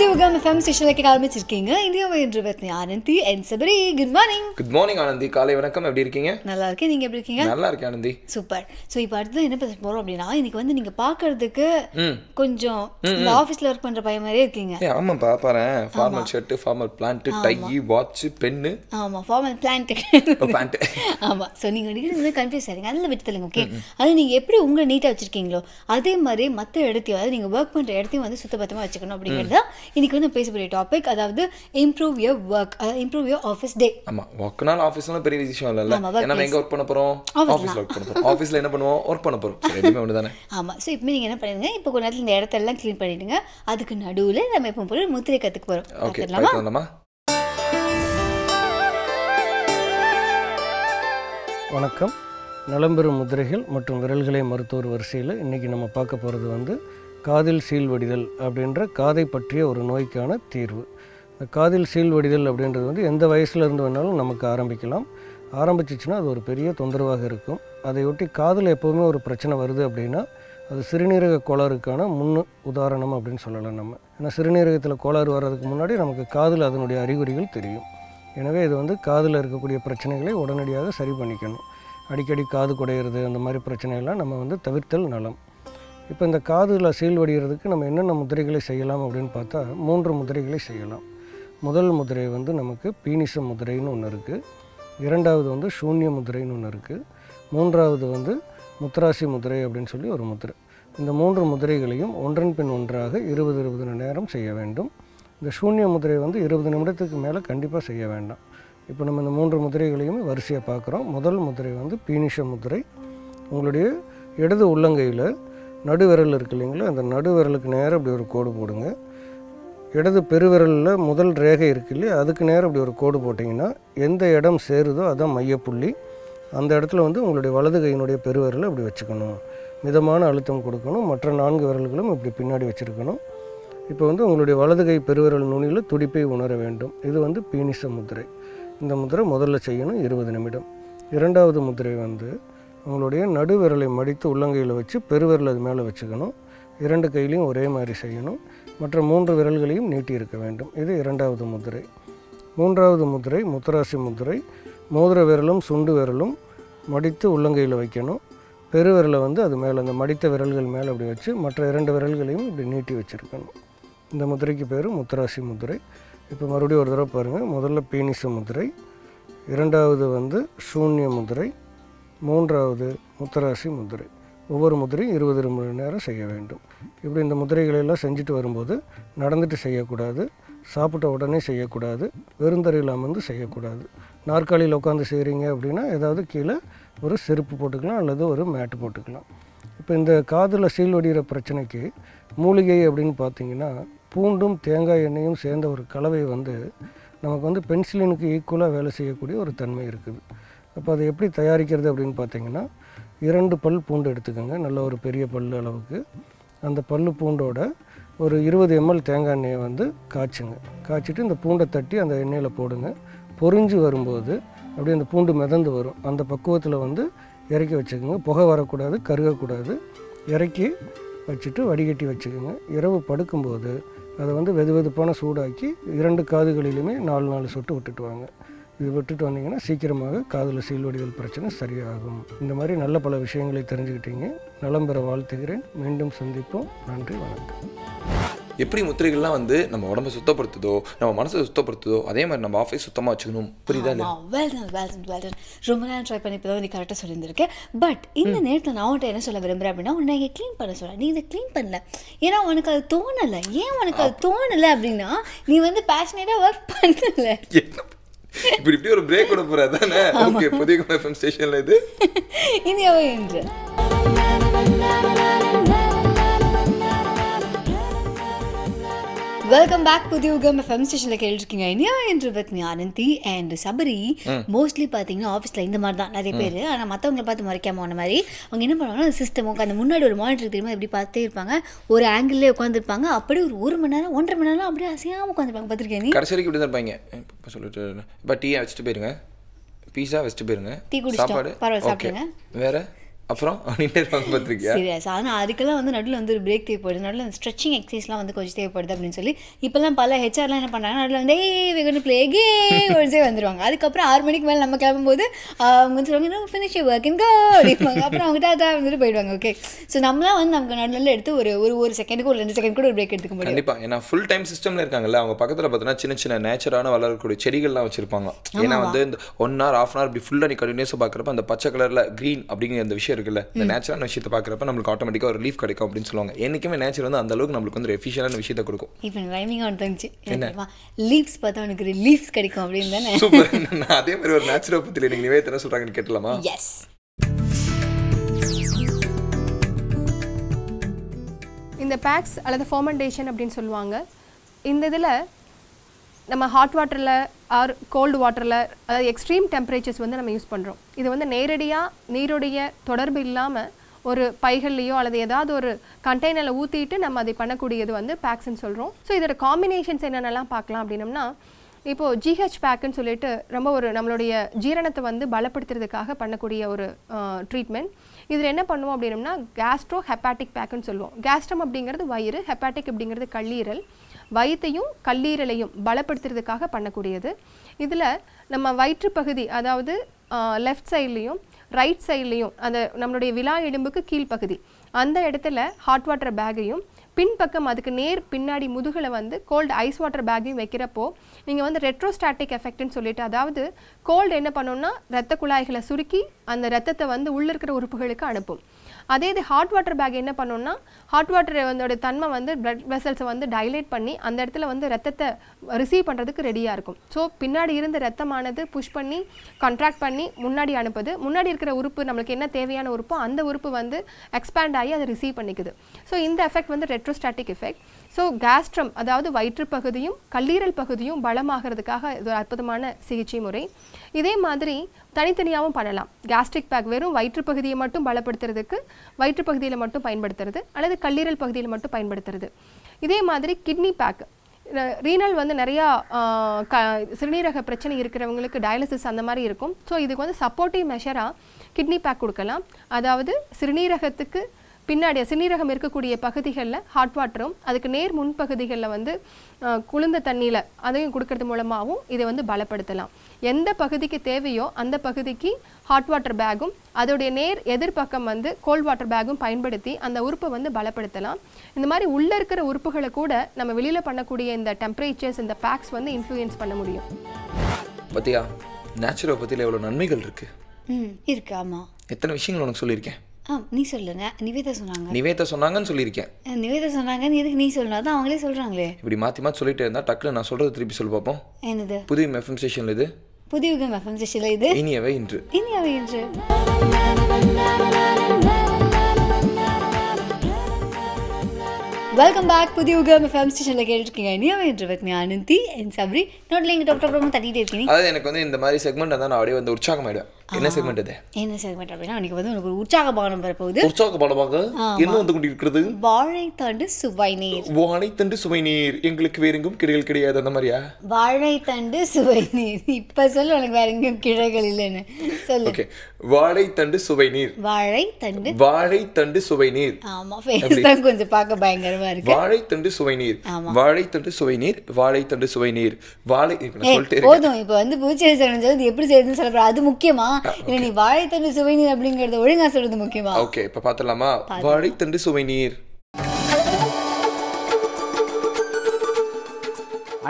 புதிய உகாம் FM ஸ்டேஷன்ல ஆரம்பிச்சிருக்கீங்க. இந்தியாவை என்று Anandhi and Sabari. Good morning. Good morning Anandhi. காலை வணக்கம். எப்படி இருக்கீங்க? நல்லா இருக்கேன். நீங்க எப்படி இருக்கீங்க? நல்லா இருக்கேன் ஆனந்தி. சூப்பர். ஸோ இப்போ அடுத்து என்ன பேச போறோம் அப்படின்னா, இன்னைக்கு வந்து நீங்க பாக்குறதுக்கு கொஞ்சம் இந்த ஆஃபீஸ்ல ஒர்க் பண்ற பையன் மாதிரியே இருக்கீங்க. ஆமாப்பா பாறேன். Formal shirt, formal pant, tie, watch, pen. ஆமா, ஃபார்மல் பிளான்ட். பிளான்ட். ஆமா. ஸோ நீங்க வந்து கன்ஃபியூஸ் ஆறீங்க. அதில் விட்டு தள்ளுங்க. ஓகே, அது நீங்க எப்படி உங்களை நீட்டா வச்சிருக்கீங்களோ அதே மாதிரி மற்ற இடத்தையும், அதாவது நீங்க ஒர்க் பண்ற இடத்தையும் வந்து சுத்தபத்தமா வச்சுக்கணும் அப்படிங்கிறது இன்னைக்கு வந்து பேசக்கூடிய டாபிக். அதாவது improve your work, improve your office day. ஆமா, ஒர்க்னால ஆஃபீஸ்ல பெரிய விஷயம் இல்ல. ஏன்னா எங்க ஒர்க் பண்ண போறோம்? ஆஃபீஸ்ல ஒர்க் பண்ண போறோம். ஆஃபீஸ்ல என்ன பண்ணுவோம்? ஒர்க் பண்ண போறோம். ரெண்டுமே ஒண்ணுதானே. ஆமா. சோ இப்போ நீங்க என்ன பண்ணுங்க, இப்போ கொஞ்ச நேரத்துல இந்த இடத்தெல்லாம் க்ளீன் பண்ணிடுங்க. அதுக்கு நடுவுல நம்ம எப்பவும் போல முத்திரை கத்துக்க போறோம். ஓகே, பார்க்கலாமா? வணக்கம். நலம்பெறும் முதிரைகள் மற்றும் விரல்களை மருத்துவர் வரிசையில் இன்றைக்கி நம்ம பார்க்க போகிறது வந்து காதில் சீல் வடிதல் அப்படின்ற காதை பற்றிய ஒரு நோய்க்கான தீர்வு. இந்த காதில் சீல் வடிதல் அப்படின்றது வந்து எந்த வயசில் இருந்து வேணாலும் நமக்கு ஆரம்பிக்கலாம். ஆரம்பிச்சிச்சுன்னா அது ஒரு பெரிய தொந்தரவாக இருக்கும். அதையொட்டி காதில் எப்போவுமே ஒரு பிரச்சனை வருது அப்படின்னா அது சிறுநீரக கோளாறுக்கான உதாரணம் அப்படின்னு சொல்லலாம் நம்ம. ஏன்னா சிறுநீரகத்தில் கோளாறு வர்றதுக்கு முன்னாடி நமக்கு காதில் அதனுடைய அறிகுறிகள் தெரியும். எனவே இது வந்து காதில் இருக்கக்கூடிய பிரச்சனைகளை உடனடியாக சரி பண்ணிக்கணும். அடிக்கடி காது குடையிறது அந்த மாதிரி பிரச்சனைகள்லாம் நம்ம வந்து தவிர்த்தல் நலம். இப்போ இந்த காதில் சீல் வடிகிறதுக்கு நம்ம என்னென்ன முதிரைகளை செய்யலாம் அப்படின்னு பார்த்தா 3 முதிரைகளை செய்யலாம். முதல் முதிரை வந்து நமக்கு பீனிச முதிரைன்னு ஒன்று இருக்குது. இரண்டாவது வந்து சூன்ய முதிரைன்னு ஒன்று இருக்குது. மூன்றாவது வந்து முத்ராசி முதிரை அப்படின்னு சொல்லி ஒரு முதிரை. இந்த 3 முதிரைகளையும் ஒன்றன் பின் ஒன்றாக 20 நேரம் செய்ய வேண்டும். இந்த சூன்ய முதிரை வந்து 20 நிமிடத்துக்கு மேலே கண்டிப்பாக செய்ய வேண்டாம். இப்போ நம்ம இந்த 3 முதிரைகளையும் வரிசையாக பார்க்குறோம். முதல் முதிரை வந்து பீனிஷ முதிரை. உங்களுடைய இடது உள்ளங்கையில் நடுவிரல் இருக்கு இல்லைங்களா, அந்த நடுவிரலுக்கு நேரம் இப்படி ஒரு கோடு போடுங்க. இடது பெருவிரலில் முதல் ரேகை இருக்கு இல்லையா, அதுக்கு நேரம் இப்படி ஒரு கோடு போட்டிங்கன்னா எந்த இடம் சேருதோ அதான் மையப்புள்ளி. அந்த இடத்துல வந்து உங்களுடைய வலது கையினுடைய பெருவிரலை இப்படி வச்சுக்கணும். மிதமான அழுத்தம் கொடுக்கணும். மற்ற 4 விரல்களும் இப்படி பின்னாடி வச்சுருக்கணும். இப்போ வந்து உங்களுடைய வலது கை பெருவிரல் நுனியில் துடிப்பை உணர வேண்டும். இது வந்து பீனிச முதிரை. இந்த முதிரை முதல்ல செய்யணும் 20 நிமிடம். இரண்டாவது முதிரை வந்து உங்களுடைய நடுவிரலை மடித்து உள்ளங்கையில் வச்சு பெருவிரல் அது மேலே வச்சுக்கணும். 2 கையிலையும் ஒரே மாதிரி செய்யணும். மற்ற 3 விரல்களையும் நீட்டி இருக்க வேண்டும். இது இரண்டாவது முதிரை. மூன்றாவது முதிரை முத்ராசி முதிரை. மோதிர விரலும் சுண்டு விரலும் மடித்து உள்ளங்கையில் வைக்கணும். பெருவிரலை வந்து அது மேலே, அந்த மடித்த விரல்கள் மேலே அப்படி வச்சு மற்ற 2 விரல்களையும் இப்படி நீட்டி வச்சுருக்கணும். இந்த முதிரைக்கு பேர் முத்ராசி முதிரை. இப்போ மறுபடியும் ஒரு தடவை பாருங்கள். முதல்ல பீனிச முதிரை, இரண்டாவது வந்து சூன்ய முதிரை, மூன்றாவது முத்ராசி முதிரை. ஒவ்வொரு முதிரையும் 20 நேரம் செய்ய வேண்டும். இப்படி இந்த முதிரைகளெல்லாம் செஞ்சுட்டு வரும்போது நடந்துட்டு செய்யக்கூடாது, சாப்பிட்ட உடனே செய்யக்கூடாது, வெறுந்தரையில் அமர்ந்து செய்யக்கூடாது. நாற்காலியில் உட்காந்து செய்கிறீங்க அப்படின்னா ஏதாவது கீழே ஒரு செருப்பு போட்டுக்கலாம் அல்லது ஒரு மேட்டு போட்டுக்கலாம். இப்போ இந்த காதில் சீல் வடிகிற பிரச்சனைக்கு மூலிகை அப்படின்னு பார்த்தீங்கன்னா பூண்டும் தேங்காய் எண்ணெயும் சேர்ந்த ஒரு கலவை வந்து நமக்கு வந்து பென்சிலினுக்கு ஈக்குவலாக வேலை செய்யக்கூடிய ஒரு தன்மை இருக்குது. அப்போ அதை எப்படி தயாரிக்கிறது அப்படின்னு பார்த்தீங்கன்னா 2 பல் பூண்டு எடுத்துக்கோங்க, நல்ல ஒரு பெரிய பல் அளவுக்கு. அந்த பல் பூண்டோட ஒரு 20 ml தேங்காய் எண்ணெயை வந்து காய்ச்சுங்க. காய்ச்சிட்டு இந்த பூண்டை தட்டி அந்த எண்ணெயில் போடுங்க. பொரிஞ்சு வரும்போது அப்படியே அந்த பூண்டு மிதந்து வரும். அந்த பக்குவத்தில் வந்து இறக்கி வச்சுக்கோங்க. புகை வரக்கூடாது, கருகக்கூடாது. இறக்கி வச்சுட்டு வடிகட்டி வச்சுக்கோங்க. இரவு படுக்கும்போது அதை வந்து வெதுவெதுப்பான சூடாக்கி 2 காதுகளிலுமே 4 சொட்டு விட்டுட்டு வாங்க. இது விட்டுட்டு வந்தீங்கன்னா சீக்கிரமாக காதில் சீல் வடிதல் பிரச்சனை சரியாகும். இந்த மாதிரி நல்ல பல விஷயங்களை தெரிஞ்சுக்கிட்டீங்க. நலம் பெற வாழ்த்துகிறேன். மீண்டும் சந்திப்போம். நன்றி, வணக்கம். எப்படி முத்திரைகள்லாம் வந்து நம்ம உடம்பை சுத்தப்படுத்துதோ, நம்ம மனசை சுத்தப்படுத்துதோ, அதே மாதிரி நம்ம ஆஃபீஸ் சுத்தமாக வச்சுக்கணும். புரியுதா? ரொம்ப நேரம் ட்ரை பண்ணி இப்போ நீ கரெக்டாக சொல்லியிருந்திருக்கேன். பட் இந்த நேரத்தில் நான் உன்ட்ட என்ன சொல்ல விரும்புகிறேன் அப்படின்னா, உன்னை இங்கே க்ளீன் பண்ண சொல்ல. நீ இதை க்ளீன் பண்ணல, ஏன்னா உனக்கு அது தோணலை. ஏன் உனக்கு அது தோணலை அப்படின்னா நீ வந்து பேஷனேட்டாக ஒர்க் பண்ணல. இப்படி ஒரு பிரேக் கொண்டு போற தானே. ஓகே, புதிய FM ஸ்டேஷன்ல இது இந்தியாவை என்று. Welcome back. புதிய உகம் FM ஸ்டேஷனில் கேட்டுருக்கீங்க. இந்தியா என்று with Anandhi and Sabari. Mostly பார்த்தீங்கன்னா ஆஃபீஸில் இந்த மாதிரி தான் நிறைய பேர். ஆனால் மற்றவங்களை பார்த்து மறைக்காம போன மாதிரி அவங்க என்ன பண்ணுவாங்கன்னா சிஸ்டம் உட்காந்து முன்னாடி ஒரு மானிட்டர் தெரியுமா எப்படி பார்த்தே இருப்பாங்க. ஒரு ஆங்கிள்லேயே உட்காந்துருப்பாங்க. அப்படியே ஒரு 1 மணி நேரம் 1.5 மணி நேரம் அப்படியே அசையாமல் உட்காந்துருப்பாங்க. பார்த்துருக்கேன் நீ? கடைசி வரைக்கும் இப்படி தான் இருப்பாங்க. இப்போ சொல்லிட்டு இப்போ டீயை வச்சுட்டு போயிருங்க, பீஸா வச்சுட்டு போயிருங்க, டீ குடிச்சிட்டு பரவாயில்ல சாப்பிடுங்க. வேற அப்புறம் அப்படின்ட்டு பார்த்துருக்கியா? சீரியஸ். ஆனால் அதுக்கெல்லாம் வந்து நடுவில் வந்து ஒரு பிரேக் தேவைப்படுது, நடுவில் அந்த ஸ்ட்ரெச்சிங் எக்ஸசைஸ்லாம் வந்து கொஞ்சம் தேவைப்படுது அப்படின்னு சொல்லி இப்போல்லாம் பல ஹெச்ஆர்லாம் என்ன பண்ணுறாங்க, நடுவில் வந்து வெகு பிளே கே ஒழிச்சே வந்துடுவாங்க. அதுக்கப்புறம் 6 மணிக்கு மேலே நம்ம கிளம்பும்போது அவங்க வந்து சொல்லுவாங்க ஃபினிஷ் ஒர்க் இன் கோ அப்படிம்பாங்க. அப்புறம் அவங்க டாட்டா வந்துட்டு போயிடுவாங்க. ஓகே, ஸோ நம்மளாம் வந்து நமக்கு நடுவில் எடுத்து ஒரு செகண்டுக்கு ஒரு 2 செகண்ட் கூட ஒரு பிரேக் எடுத்துக்க முடியும். கண்டிப்பாக. ஏன்னா ஃபுல் டைம் சிஸ்டமில் இருக்காங்கல்ல, அவங்க பக்கத்தில் பார்த்தீங்கன்னா சின்ன சின்ன நேச்சரான வளரக்கூடிய செடிகள்லாம் வச்சிருப்பாங்க. ஏன்னா வந்து இந்த 1 hour 1/2 hour இப்படி ஃபுல்லாக நீ கண்டினியூஸாக பார்க்குறப்ப அந்த பச்சை கலரில் க்ரீன் அப்படிங்கிற அந்த விஷயம் இருக்குல்ல, இந்த நேச்சுரல் விஷயத்தை பார்க்குறப்ப நம்மளுக்கு ஆட்டோமேட்டிக்காக ஒரு ரிலீஃப் கிடைக்கும் அப்படின்னு சொல்லுவாங்க. என்றைக்குமே நேச்சர் வந்து அந்த அளவுக்கு நம்மளுக்கு வந்து எஃபிஷியன்டான விஷயத்தை கொடுக்கும். இப்போ ரைமிங்காக ஒன்று தோணுச்சு, என்ன லீவ்ஸ் பார்த்தா உனக்கு ரிலீஃப்ஸ் கிடைக்கும் அப்படின்னு தானே. சூப்பர். நான் அதே மாதிரி ஒரு நேச்சுரோபதியில் நீங்கள் நிவேத் என்ன சொல்கிறாங்கன்னு கேட்டலாமா? எஸ். இந்த பேக்ஸ் அல்லது ஃபர்மெண்டேஷன் அப்படின்னு சொல்லுவாங்க. இந்த இதில் நம்ம ஹாட் வாட்டரில் ஆர் கோல்டு வாட்டரில் அதாவது எக்ஸ்ட்ரீம் டெம்பரேச்சர்ஸ் வந்து நம்ம யூஸ் பண்ணுறோம். இது வந்து நேரடியாக நீருடைய தொடர்பு இல்லாமல் ஒரு பைகள்லையோ அல்லது ஏதாவது ஒரு கண்டெய்னரில் ஊற்றிட்டு நம்ம அதை பண்ணக்கூடியது வந்து பேக்ஸ்ன்னு சொல்கிறோம். ஸோ இதோட காம்பினேஷன்ஸ் என்னென்னலாம் பார்க்கலாம் அப்படின்னம்னா, இப்போது ஜிஹெச் பேக்குன்னு சொல்லிட்டு ரொம்ப ஒரு நம்மளுடைய ஜீரணத்தை வந்து பலப்படுத்துறதுக்காக பண்ணக்கூடிய ஒரு ட்ரீட்மெண்ட். இதில் என்ன பண்ணுவோம் அப்படின்னம்னா கேஸ்ட்ரோ ஹெப்பாட்டிக் பேக்குன்னு சொல்லுவோம். கேஸ்ட்ரம் அப்படிங்கிறது வயிறு, ஹெப்பாட்டிக் அப்படிங்கிறது கல்லீரல். வயிற்றையும் கல்லீரலையும் பலப்படுத்துறதுக்காக பண்ணக்கூடியது. இதில் நம்ம வயிற்று பகுதி, அதாவது லெஃப்ட் சைட்லேயும் ரைட் சைட்லேயும் அந்த நம்மளுடைய விலா எலும்புக்கு கீழ்ப்பகுதி அந்த இடத்துல ஹாட் வாட்டர் பேக்கையும், பின்பக்கம் அதுக்கு நேர் பின்னாடி முதுகில் வந்து கோல்டு ஐஸ் வாட்டர் பேக்கையும் வைக்கிறப்போ நீங்கள் வந்து ரெட்ரோஸ்டாட்டிக் எஃபெக்ட்னு சொல்லிட்டு, அதாவது கோல்டு என்ன பண்ணோம்னா ரத்த குழாய்களை சுருக்கி அந்த ரத்தத்தை வந்து உள்ளே இருக்கிற உறுப்புகளுக்கு அனுப்பும். அதே இது ஹாட் வாட்டர் பேக் என்ன பண்ணோம்னா ஹாட் வாட்டர் வந்து தன்மை வந்து பிளட் வெசல்ஸை வந்து டைலேட் பண்ணி அந்த இடத்துல வந்து ரத்தத்தை ரிசீவ் பண்ணுறதுக்கு ரெடியாக இருக்கும். ஸோ பின்னாடி இருந்த ரத்தமானது புஷ் பண்ணி கான்ட்ராக்ட் பண்ணி முன்னாடி அனுப்புது. முன்னாடி இருக்கிற உறுப்பு நம்மளுக்கு என்ன தேவையான உறுப்போ அந்த உறுப்பு வந்து எக்ஸ்பேண்ட் ஆகி அதை ரிசீவ் பண்ணிக்குது. ஸோ இந்த எஃபெக்ட் வந்து ரெட்ரோஸ்டாட்டிக் எஃபெக்ட். ஸோ கேஸ்ட்ரம் அதாவது வயிற்று பகுதியும் கல்லீரல் பகுதியும் பலமாகிறதுக்காக இது ஒரு அற்புதமான சிகிச்சை முறை. இதே மாதிரி தனித்தனியாகவும் பண்ணலாம். கேஸ்ட்ரிக் பேக் வெறும் வயிற்று பகுதியை மட்டும் பலப்படுத்துறதுக்கு வயிற்று பகுதியில் மட்டும் பயன்படுத்துறது, அல்லது கல்லீரல் பகுதியில் மட்டும் பயன்படுத்துறது. இதே மாதிரி கிட்னி பேக், ரீனல் வந்து நிறையா சிறுநீரக பிரச்சனை இருக்கிறவங்களுக்கு டயாலிசிஸ் அந்த மாதிரி இருக்கும். ஸோ இதுக்கு வந்து சப்போர்ட்டிவ் மெஷராக கிட்னி பேக் கொடுக்கலாம். அதாவது சிறுநீரகத்துக்கு பின்னாடி சிறுநீரகம் இருக்கக்கூடிய பகுதிகளில் ஹாட் வாட்டரும் அதுக்கு நேர் முன்பகுதிகளில் வந்து குளிர்ந்த தண்ணியில் அதையும் கொடுக்கறது மூலமாகவும் இதை வந்து பலப்படுத்தலாம். எந்த பகுதிக்கு தேவையோ அந்த பகுதிக்கு ஹாட் வாட்டர் பேக்கும் அதோடைய நேர் எதிர்பக்கம் வந்து கோல்ட் வாட்டர் பேக்கும் பயன்படுத்தி அந்த உறுப்பை வந்து பலப்படுத்தலாம். இந்த மாதிரி உள்ளே இருக்கிற உறுப்புகளை கூட நம்ம வெளியில் பண்ணக்கூடிய இந்த டெம்பரேச்சர்ஸ், இந்த பேக்ஸ் வந்து இன்ஃப்ளூயன்ஸ் பண்ண முடியும். பத்தியா நேச்சுரோபதியில் எவ்வளோ நன்மைகள் இருக்கு இருக்கு. ஆமாம், எத்தனை விஷயங்கள் உனக்கு சொல்லியிருக்கேன். நீ சொல்லுங்க. நிவேதா சொன்னாங்க. நிவேதா சொன்னாங்கன்னு சொல்லியிருக்கேன். நிவேதா சொன்னாங்கன்னு எதுக்கு நீ சொல்லணும்? அதான் அவங்களே சொல்கிறாங்களே. இப்படி மாற்றி மாற்றி சொல்லிட்டு இருந்தால் டக்குன்னு நான் சொல்கிறது திருப்பி சொல்லி பார்ப்போம். என்னது? புதிய எஃப்எம் ஸ்டேஷனில் இது, புதிய எஃப்எம் ஸ்டேஷனில் இது, இனியவை இன்று, இனியவை இன்று. Welcome back. புதிய எஃப்எம் ஸ்டேஷனில் கேட்டுருக்கீங்க இனியவை இன்று with me Anandhi and Sabari. நோட்டில் எங்கள் டாப் டாப் தட்டிகிட்டே இருக்கீங்க. அதாவது எனக்கு வந்து இந்த மாதிரி செக்மெண்ட் தான் நான் அப்படியே வந்து உற்சாகமாயிடுவேன். என்ன செக்மெண்ட் இது? என்ன செக்மெண்ட் அப்படின்னா அன்றைக்கி வந்து உனக்கு ஒரு உற்சாக பானம் வரப்போகுது. உற்சாக பானமாக என்ன வந்து கொண்டிருக்கிறது? வாழைத்தண்டு சுவை நீர். வாழைத்தண்டு சுவை நீர். எங்களுக்கு வேற எங்கும் கிளைகள் கிடையாது அந்த மாதிரியா? வாழைத்தண்டு சுவை நீர். இப்போ சொல்லு, உனக்கு வேற எங்கேயும் கிளைகள் இல்லைன்னு சொல்லு. ஓகே, வாழைத்தண்டு சுவை நீர். வாழைத்தண்டு சுவை நீர். ஆமா, ஃபேஸ் தான் கொஞ்சம் பார்க்க பயங்கரமா இருக்கு. வாழைத்தண்டு சுவை நீர். வாழைத்தண்டு சுவை நீர். வாழைத்தண்டு சுவை நீர். வாழை சொல்லிட்டு போதும். இப்போ வந்து பூச்செடி சொல்லணும், எப்படி செய்யுதுன்னு சொல்ல அது முக்கியமா இல்லை நீ வாழைத்தண்டு சுவை நீர் அப்படிங்கறத ஒழுங்கா சொல்றது முக்கியமா? ஓகே, இப்போ பார்த்தலாமா? வாழைத்தண்டு சுவை நீர்.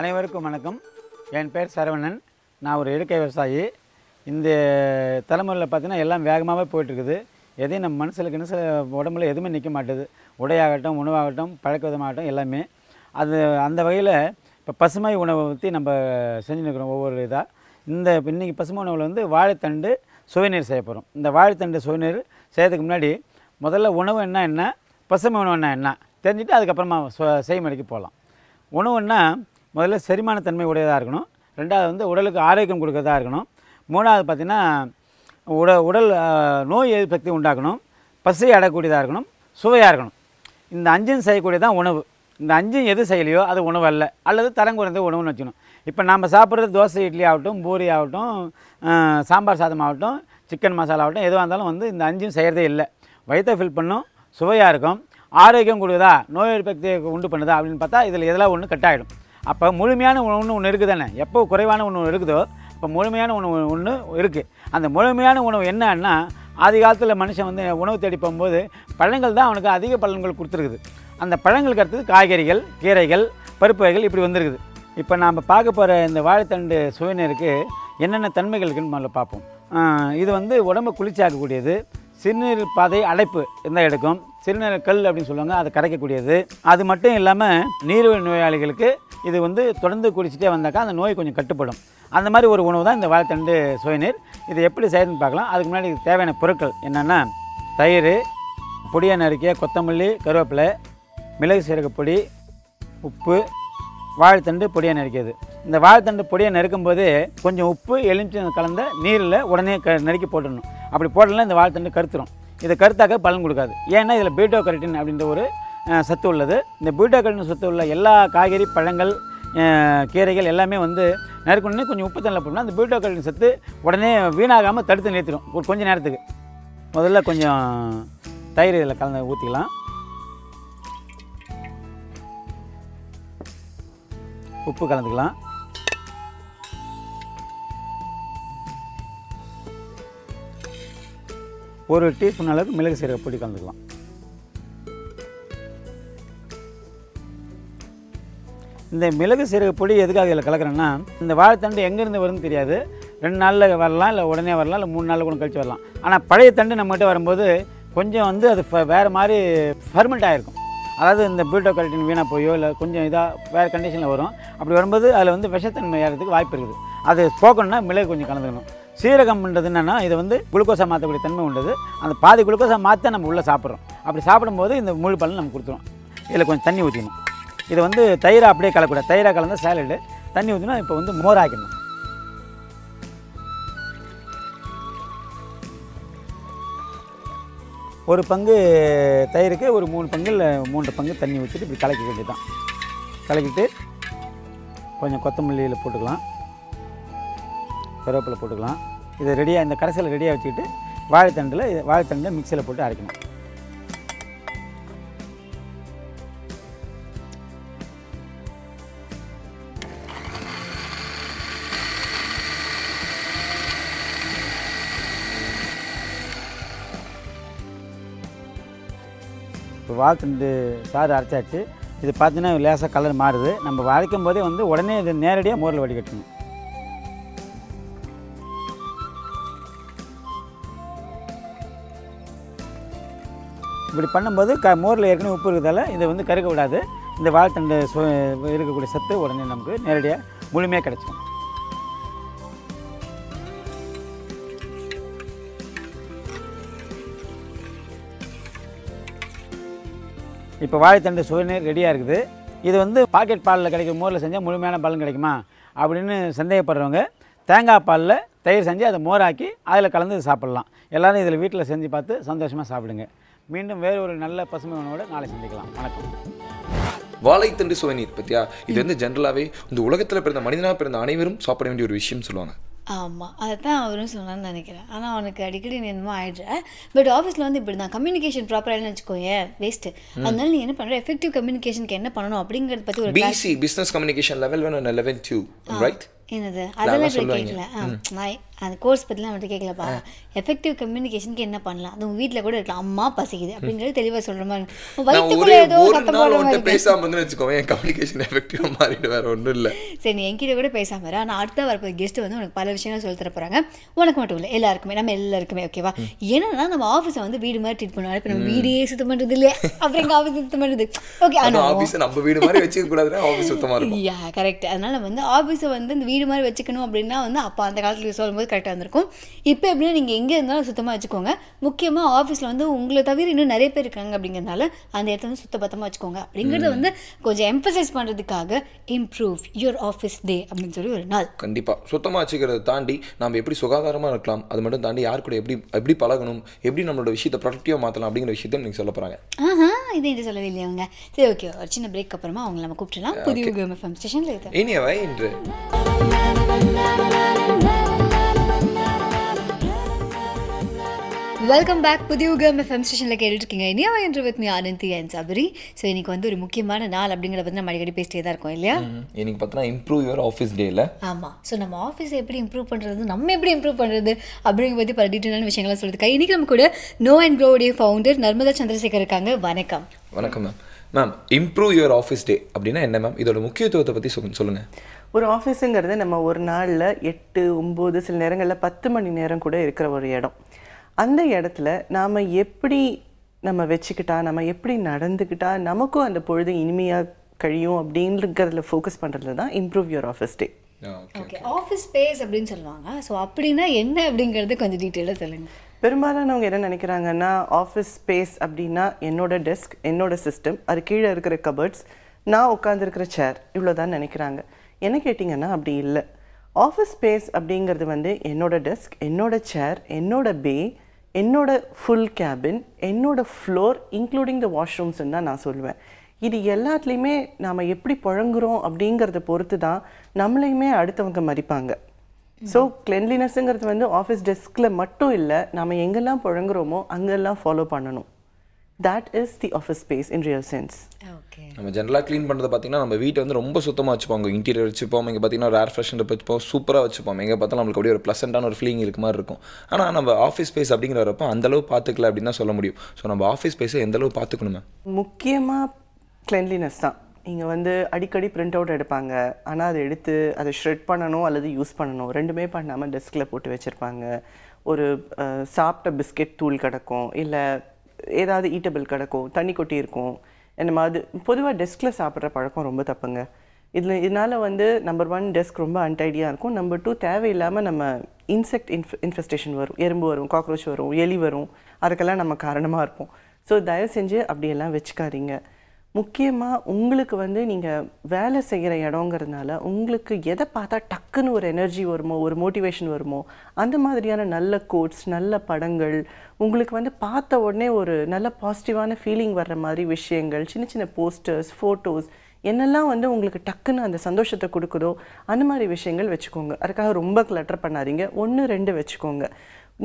அனைவருக்கும் வணக்கம். என் பேர் சரவணன். நான் ஒரு இயற்கை விவசாயி. இந்த தலைமுறையில் பார்த்தீங்கன்னா எல்லாம் வேகமாகவே போயிட்டுருக்குது. எதையும் நம்ம மனசில் உடம்புல எதுவுமே நிற்க மாட்டுது. உடையாகட்டும், உணவாகட்டும், பழக்க விதமாகட்டும், எல்லாமே அது அந்த வகையில் இப்போ பசுமை உணவை பற்றி நம்ம செஞ்சுன்னு இருக்கிறோம் ஒவ்வொரு இதாக. இன்றைக்கி பசுமை உணவில் வந்து வாழைத்தண்டு சுவைநீர் செய்ய போகிறோம். இந்த வாழைத்தண்டு சுவைநீர் செய்யறதுக்கு முன்னாடி முதல்ல உணவு என்ன, பசுமை உணவு என்ன தெரிஞ்சுட்டு அதுக்கப்புறமா செய்முறைக்கு போகலாம். உணவுன்னா முதல்ல செரிமானத்தன்மை உடையதாக இருக்கணும். ரெண்டாவது வந்து உடலுக்கு ஆரோக்கியம் கொடுக்கறதா இருக்கணும். மூணாவது பார்த்திங்கன்னா உடல் நோய் எதிர்ப்பு சக்தி உண்டாக்கணும். பசி அடக்கூடியதாக இருக்கணும். சுவையாக இருக்கணும். இந்த 5 செய்யக்கூடியதான் உணவு. இந்த 5 எது செய்யலையோ அது உணவு அல்ல, அல்லது தரம் குறைந்த உணவுன்னு வச்சுக்கணும். இப்போ நம்ம சாப்பிட்றது தோசை, இட்லி ஆகட்டும், பூரி ஆகட்டும், சாம்பார் சாதம் ஆகட்டும், சிக்கன் மசாலா ஆகட்டும் எதுவாக இருந்தாலும் வந்து இந்த 5ம் செய்கிறதே இல்லை. வயிற்றை ஃபில் பண்ணும், சுவையாக இருக்கும், ஆரோக்கியம் கொடுக்குதா, நோய் எதிர்ப்பு உண்டு பண்ணுதா அப்படின்னு பார்த்தா இதில் எதெல்லாம் ஒன்று கட் ஆகிடும். அப்போ முழுமையான உணவு ஒன்று இருக்குது தானே, எப்போ குறைவான உணவு இருக்குதோ இப்போ முழுமையான உணவு ஒன்று இருக்குது. அந்த முழுமையான உணவு என்னன்னா, ஆதி காலத்தில் மனுஷன் வந்து உணவு தேடி போகும்போது பழங்கள் தான் அவனுக்கு அதிக பலன்கள் கொடுத்துருக்குது. அந்த பழங்களுக்கு அடுத்தது காய்கறிகள், கீரைகள், பருப்பு வகைகள் இப்படி வந்துருக்குது. இப்போ நாம் பார்க்க போகிற இந்த வாழைத்தண்டு சுவைநீருக்கு என்னென்ன தன்மைகள் இருக்குன்னு முதல்ல பார்ப்போம். இது வந்து உடம்பை குளிர்ச்சியாக்கக்கூடியது, சிறுநீர் பாதை அடைப்பு இருந்தால் எடுக்கும், சிறுநீர் கல் அப்படின்னு சொல்லுவாங்க, அதை கரைக்கக்கூடியது. அது மட்டும் இல்லாமல் நீரிழிவு நோயாளிகளுக்கு இது வந்து தொடர்ந்து குடிச்சிட்டே வந்தாக்கா அந்த நோய் கொஞ்சம் கட்டுப்படும். அந்த மாதிரி ஒரு உணவு தான் இந்த வாழைத்தண்டு சுவைநீர். இது எப்படி செய்யணும்னு பார்க்கலாம். அதுக்கு முன்னாடி இதுக்கு தேவையான பொருட்கள் என்னென்னா, தயிர், பொடியாக நறுக்கிய கொத்தமல்லி, கருவேப்பிலை, மிளகு சீரகப்பொடி, உப்பு, வாழைத்தண்டு பொடியாக நறுக்கியது. இந்த வாழைத்தண்டு பொடியாக நறுக்கும்போது கொஞ்சம் உப்பு, எலுமிச்சை கலந்த நீரில் உடனே நறுக்கி போட்டுடணும். அப்படி போடலாம் இந்த வாழைத்தண்டு கருத்துரும். இதை கருத்தாக்க பலன் கொடுக்காது. ஏன்னா இதில் பீட்டோ கரோட்டின் அப்படின்ற ஒரு சத்து உள்ளது. இந்த பீட்டோ கரோட்டின் சத்து உள்ள எல்லா காய்கறி, பழங்கள், கீரைகள் எல்லாமே வந்து நறுக்கணுன்னே கொஞ்சம் உப்பு தண்ணில் போடணும். அந்த பீட்டோ கரோட்டின் சத்து உடனே வீணாகாமல் தடுத்து நிறுத்திடும் ஒரு கொஞ்சம் நேரத்துக்கு. முதல்ல கொஞ்சம் தயிர் இதில் கலந்து ஊற்றிக்கலாம். உப்பு கலந்துக்கலாம். ஒரு டீஸ்பூன் அளவுக்கு மிளகு சீரக பொடி கலந்துக்கலாம். இந்த மிளகு சீரக பொடி எதுக்காக இதில் கலக்கிறேன்னா, இந்த வாழைத்தண்டு எங்கேருந்து வருதுன்னு தெரியாது. 2 நாளில் வரலாம், இல்லை உடனே வரலாம், இல்லை 3 நாளில் கூட கழிச்சு வரலாம். ஆனால் பழைய தண்டு நம்மகிட்ட வரும்போது கொஞ்சம் வந்து அது வேறு மாதிரி ஃபர்மெண்ட் ஆகிருக்கும். அதாவது இந்த பீட்டோ கரோட்டின் வீணாக போயோ இல்லை கொஞ்சம் இதாக வேறு கண்டிஷனில் வரும். அப்படி வரும்போது அதில் வந்து விஷத்தன்மை ஏறதுக்கு வாய்ப்பு இருக்குது. அது போக்கணுன்னா மிளகு கொஞ்சம் கலந்துக்கணும். சீரகம்ன்றது என்னென்னா, இது வந்து குளுக்கோஸாக மாற்றக்கூடிய தன்மை உள்ளது. அந்த பாதி குளுக்கோஸாக மாற்ற நம்ம உள்ளே சாப்பிட்றோம். அப்படி சாப்பிடும்போது இந்த முழு பலன் நம்ம கொடுத்துரும். இதில் கொஞ்சம் தண்ணி ஊற்றிக்கணும். இதை வந்து தயிராக அப்படியே கலக்கூடாது. தயிராக கலந்த சாலடு தண்ணி ஊற்றினா இப்போ வந்து மோர் ஆக்கணும். ஒரு பங்கு தயிருக்கு ஒரு 3 பங்கு இல்லை 3 பங்கு தண்ணி ஊற்றிட்டு இப்படி கலக்க வேண்டியது தான். கலக்கிட்டு கொஞ்சம் கொத்தமல்லியில் போட்டுக்கலாம், கருவேப்பிலை போட்டுக்கலாம். இதை ரெடியாக இந்த கரைசலை ரெடியாக வச்சுக்கிட்டு வாழைத்தண்டை மிக்சியில் போட்டு அரைக்கணும். இப்போ வாழைத்தண்டு சாறு அரைச்சாச்சு. இது பார்த்தீங்கன்னா லேசாக கலர் மாறுது. நம்ம அரைக்கும் போதே வந்து உடனே இது நேரடியாக மோரில் வடிகட்டணும். இப்படி பண்ணும்போது மோரில் ஏற்கனவே உப்பு இருக்கிறதால இதை வந்து கருக்க விடாது. இந்த வாழைத்தண்டு இருக்கக்கூடிய சத்து உடனே நமக்கு நேரடியாக முழுமையாக கிடச்சிடும். இப்போ வாழைத்தண்டு சுவைநீர் ரெடியாக இருக்குது. இது வந்து பாக்கெட் பாலில் கிடைக்கிற மோரில் செஞ்சால் முழுமையான பலன் கிடைக்குமா அப்படின்னு சந்தேகப்படுறவங்க தேங்காய் பாலில் தயிர் செஞ்சு அதை மோராக்கி அதில் கலந்து சாப்பிட்லாம். எல்லோரும் இதில் வீட்டில் செஞ்சு பார்த்து சந்தோஷமாக சாப்பிடுங்க. மீண்டும் வேறு ஒரு நல்ல பசுமை உணவோடு நாளை சந்திக்கலாம். வணக்கம். வாழைத்தண்டு சுவைநீர் பற்றியா, இது வந்து ஜென்ரலாகவே இந்த உலகத்தில் பிறந்த மனிதனாக பிறந்த அனைவரும் சாப்பிட வேண்டிய ஒரு விஷயம் சொல்லுவாங்க. ஆமாம், அதை தான் அவரும் சொன்னான்னு நினைக்கிறேன். ஆனால் அவனுக்கு அடிக்கடி நீ என்னமோ ஆயிடுற. பட் ஆஃபீஸில் வந்து இப்படி தான் கம்யூனிகேஷன் ப்ராப்பராக வச்சுக்கோங்க வேஸ்ட்டு. அதனால நீ என்ன பண்ணுற, எஃபெக்டிவ் கம்யூனிகேஷனுக்கு என்ன பண்ணணும் அப்படிங்கிறத பற்றி ஒரு BC business communication level 1 and level 2 right. என்னது அதெல்லாம் இப்படி கேட்கல. நான் அந்த கோர்ஸ் பற்றிலாம் அவன்கிட்ட கேட்கலப்பா. எஃபெக்டிவ் கம்யூனிகேஷனுக்கு என்ன பண்ணலாம், அது உங்கள் வீட்டில் கூட இருக்கலாம். அம்மா பசிக்குது அப்படிங்கிறது தெளிவாக சொல்கிற மாதிரி. வயிற்றுக்குள்ளே ஏதோ சத்தம் போடுற மாதிரி பேசாமல் வந்து வச்சுக்கோங்க, என் கம்யூனிகேஷன் எஃபெக்டிவாக மாறிட்டு வேறு ஒன்றும் இல்லை. சரி, நீ என்கிட்ட கூட பேசாமல் இரு. ஆனால் அடுத்த வரப்போ கெஸ்ட் வந்து உனக்கு பல விஷயங்கள் சொல்லி தர போகிறாங்க. உனக்கு மட்டும் இல்லை, எல்லாருக்குமே, நம்ம எல்லாருக்குமே. ஓகேவா? என்னன்னா நம்ம ஆஃபீஸை வந்து வீடு மாதிரி ட்ரீட் பண்ணுவாங்க. இப்போ நம்ம வீடே சுத்தம் பண்ணுறது இல்லையா, அப்புறம் எங்கள் ஆஃபீஸ் சுத்தம் பண்ணுறது. ஓகே, ஆனால் ஆஃபீஸை நம்ம வீடு மாதிரி வச்சுக்க கூடாதுன்னா ஆஃபீஸ் சுத்தமாக இருக்கும். Yeah correct. அதனால் வந்து ஆஃபீஸை வந்து இந்த வீடு மாதிரி வச்சுக்கணும் அப்படின்னா வந்து அப்போ அந்த காலத்தில் சொல்லும்போது கரெக்டாக இருந்திருக்கும். இப்போ எப்படின்னா நீங்கள் எங்கே இருந்தாலும் சுத்தமாக வச்சுக்கோங்க. முக்கியமாக ஆஃபீஸில் வந்து உங்களை தவிர இன்னும் நிறைய பேர் இருக்காங்க அப்படிங்கிறதுனால அந்த இடத்த வந்து சுத்தபத்தமாக வச்சுக்கோங்க. அப்படிங்கிறத வந்து கொஞ்சம் எம்பசைஸ் பண்ணுறதுக்காக இம்ப்ரூவ் யுவர் ஆஃபீஸ் டே அப்படின்னு சொல்லி ஒரு நாள். கண்டிப்பாக சுத்தமாக வச்சுக்கிறத தாண்டி நம்ம எப்படி சுகாதாரமாக இருக்கலாம், அது மட்டும் தாண்டி யார் கூட எப்படி பழகணும், எப்படி நம்மளோட விஷயத்தை ப்ரொடக்டிவாக மாற்றலாம் அப்படிங்கிற விஷயத்தை நீங்கள் சொல்ல போகிறாங்க. இது என்று சொல்லவே இல்லையா அவங்க. சரி, ஓகே, ஒரு சின்ன பிரேக் அப்புறமா அவங்க நம்ம கூப்பிட்டுலாம் புதிய UGM ஸ்டேஷனில் இது இனியவை இன்று வெல்கம் பேக் புதிய யுகம் எஃப்எம் ஸ்டேஷனில் கேட்டுருக்கீங்க இனியா என்று with me Anandhi and Sabari. So இன்னைக்கு வந்து ஒரு முக்கியமான நாள் அப்படிங்கிறத பற்றி நம்ம அடிக்கடி பேசிட்டே தான் இருக்கோம் இல்லையா? இன்னைக்கு பார்த்தோன்னா இம்ப்ரூவ் யுவர் ஆஃபீஸ் டேயில். ஆமாம். ஸோ நம்ம ஆஃபீஸை எப்படி இம்ப்ரூவ் பண்ணுறது, நம்ம எப்படி இம்ப்ரூவ் பண்ணுறது அப்படிங்கிற பற்றி பல டீட்டெயிலான விஷயங்கள்லாம் சொல்லியிருக்கா. இன்றைக்கி நம்ம கூட நோ அண்ட் க்ரோவுடைய ஃபவுண்டர் நர்மதா சந்திரசேகர் இருக்காங்க. வணக்கம். வணக்கம் ma'am. Ma'am, improve your office day அப்படின்னா என்ன மேம்? இதோட முக்கியத்துவத்தை பற்றி சொல்லுங்கள். ஒரு ஆஃபீஸுங்கிறது நம்ம ஒரு நாளில் 8, 9 சில நேரங்களில் 10 மணி நேரம் கூட இருக்கிற ஒரு இடம். அந்த இடத்துல நாம் எப்படி நம்ம வச்சுக்கிட்டா, நம்ம எப்படி நடந்துக்கிட்டா நமக்கும் அந்த பொழுது இனிமையாக கழியும் அப்படின்றதுல ஃபோக்கஸ் பண்ணுறதுல தான் improve your office day. Okay, office space அப்படின்னு சொல்லுவாங்க. ஸோ அப்படின்னா என்ன அப்படிங்கிறது கொஞ்சம் டீட்டெயிலாக சொல்லுங்கள். பெரும்பாலானவங்க என்ன நினைக்கிறாங்கன்னா, ஆஃபீஸ் ஸ்பேஸ் அப்படின்னா என்னோட டெஸ்க், என்னோட சிஸ்டம், அது கீழே இருக்கிற கபர்ட்ஸ், நான் உட்காந்துருக்கிற சேர், இவ்வளோதான் நினைக்கிறாங்க. என்ன கேட்டிங்கன்னா அப்படி இல்லை. ஆஃபீஸ் ஸ்பேஸ் அப்படிங்கிறது வந்து என்னோட டெஸ்க், என்னோட சேர், என்னோட பே, என்னோட ஃபுல் கேபின், என்னோட ஃப்ளோர் இன்க்ளூடிங் த வாஷ்ரூம்ஸ்ன்னு தான் நான் சொல்லுவேன். இது எல்லாத்துலேயுமே நாம் எப்படி புழங்குறோம் அப்படிங்கிறத பொறுத்து தான் நம்மளையுமே அடுத்தவங்க மதிப்பாங்க. ஸோ கிளென்லினஸ்ங்கிறது வந்து ஆஃபீஸ் டெஸ்கில் மட்டும் இல்லை, நம்ம எங்கெல்லாம் புழங்குறோமோ அங்கெல்லாம் ஃபாலோ பண்ணணும். That is the office space in real sense. Okay. நம்ம ஜென்ரலாக க்ளீன் பண்ணுறது பார்த்திங்கன்னா நம்ம வீட்டை வந்து ரொம்ப சுத்தமாக வச்சுப்போம். இன்டீரியர் வச்சுப்போம், இங்கே பார்த்திங்கன்னா ஒரு ஏர் ஃப்ரெஷ்னர் வச்சுப்போம், சூப்பராக வச்சுப்போம். எங்கே பார்த்தாலும் நம்மளுக்கு அப்படியே ஒரு ப்ளசண்ட்டான ஒரு ஃபீலிங் இருக்க மாதிரி இருக்கும். ஆனால் நம்ம ஆஃபீஸ் ஸ்பேஸ் அப்படிங்கிறப்ப அந்தளவு பார்த்துக்கல அப்படின்னு தான் சொல்ல முடியும். ஸோ நம்ம ஆஃபீஸ் ஸ்பேஸை எந்தளவு பார்த்துக்கணுமே? முக்கியமாக கிளென்லினஸ் தான். இங்கே வந்து அடிக்கடி பிரிண்ட் அவுட் எடுப்பாங்க, ஆனால் அதை எடுத்து அதை ஷ்ரெட் பண்ணணும் அல்லது யூஸ் பண்ணணும், ரெண்டுமே பண்ணாமல் டெஸ்கில் போட்டு வச்சுருப்பாங்க. ஒரு சாப்பிட்ட பிஸ்கெட் தூள் கிடக்கும், இல்லை ஏதாவது ஈட்டபிள் கிடக்கும், தண்ணி கொட்டி இருக்கும். இந்த மாதிரி பொதுவாக டெஸ்கில் சாப்பிட்ற பழக்கம் ரொம்ப தப்புங்க. இதனால் வந்து நம்பர் 1 டெஸ்க் ரொம்ப அன்டைடியாக இருக்கும். நம்பர் 2 தேவையில்லாமல் நம்ம இன்செக்ட் இன்ஃபெஸ்டேஷன் வரும், எறும்பு வரும், காக்ரோச் வரும், எலி வரும், அதுக்கெல்லாம் நம்ம காரணமாக இருப்போம். ஸோ தயவு செஞ்சு அப்படியெல்லாம் வச்சுக்காதீங்க. முக்கியமாக உங்களுக்கு வந்து நீங்கள் வேலை செய்கிற இடங்கிறதுனால உங்களுக்கு எதை பார்த்தா டக்குன்னு ஒரு எனர்ஜி வருமோ, ஒரு மோட்டிவேஷன் வருமோ, அந்த மாதிரியான நல்ல கோட்ஸ், நல்ல படங்கள், உங்களுக்கு வந்து பார்த்த உடனே ஒரு நல்ல பாசிட்டிவான ஃபீலிங் வர்ற மாதிரி விஷயங்கள், சின்ன சின்ன போஸ்டர்ஸ், ஃபோட்டோஸ், என்னெல்லாம் வந்து உங்களுக்கு டக்குன்னு அந்த சந்தோஷத்தை கொடுக்குதோ அந்த மாதிரி விஷயங்கள் வச்சுக்கோங்க. அதுக்காக ரொம்ப கிளட்டர் பண்ணாதீங்க, 1, 2 வச்சுக்கோங்க.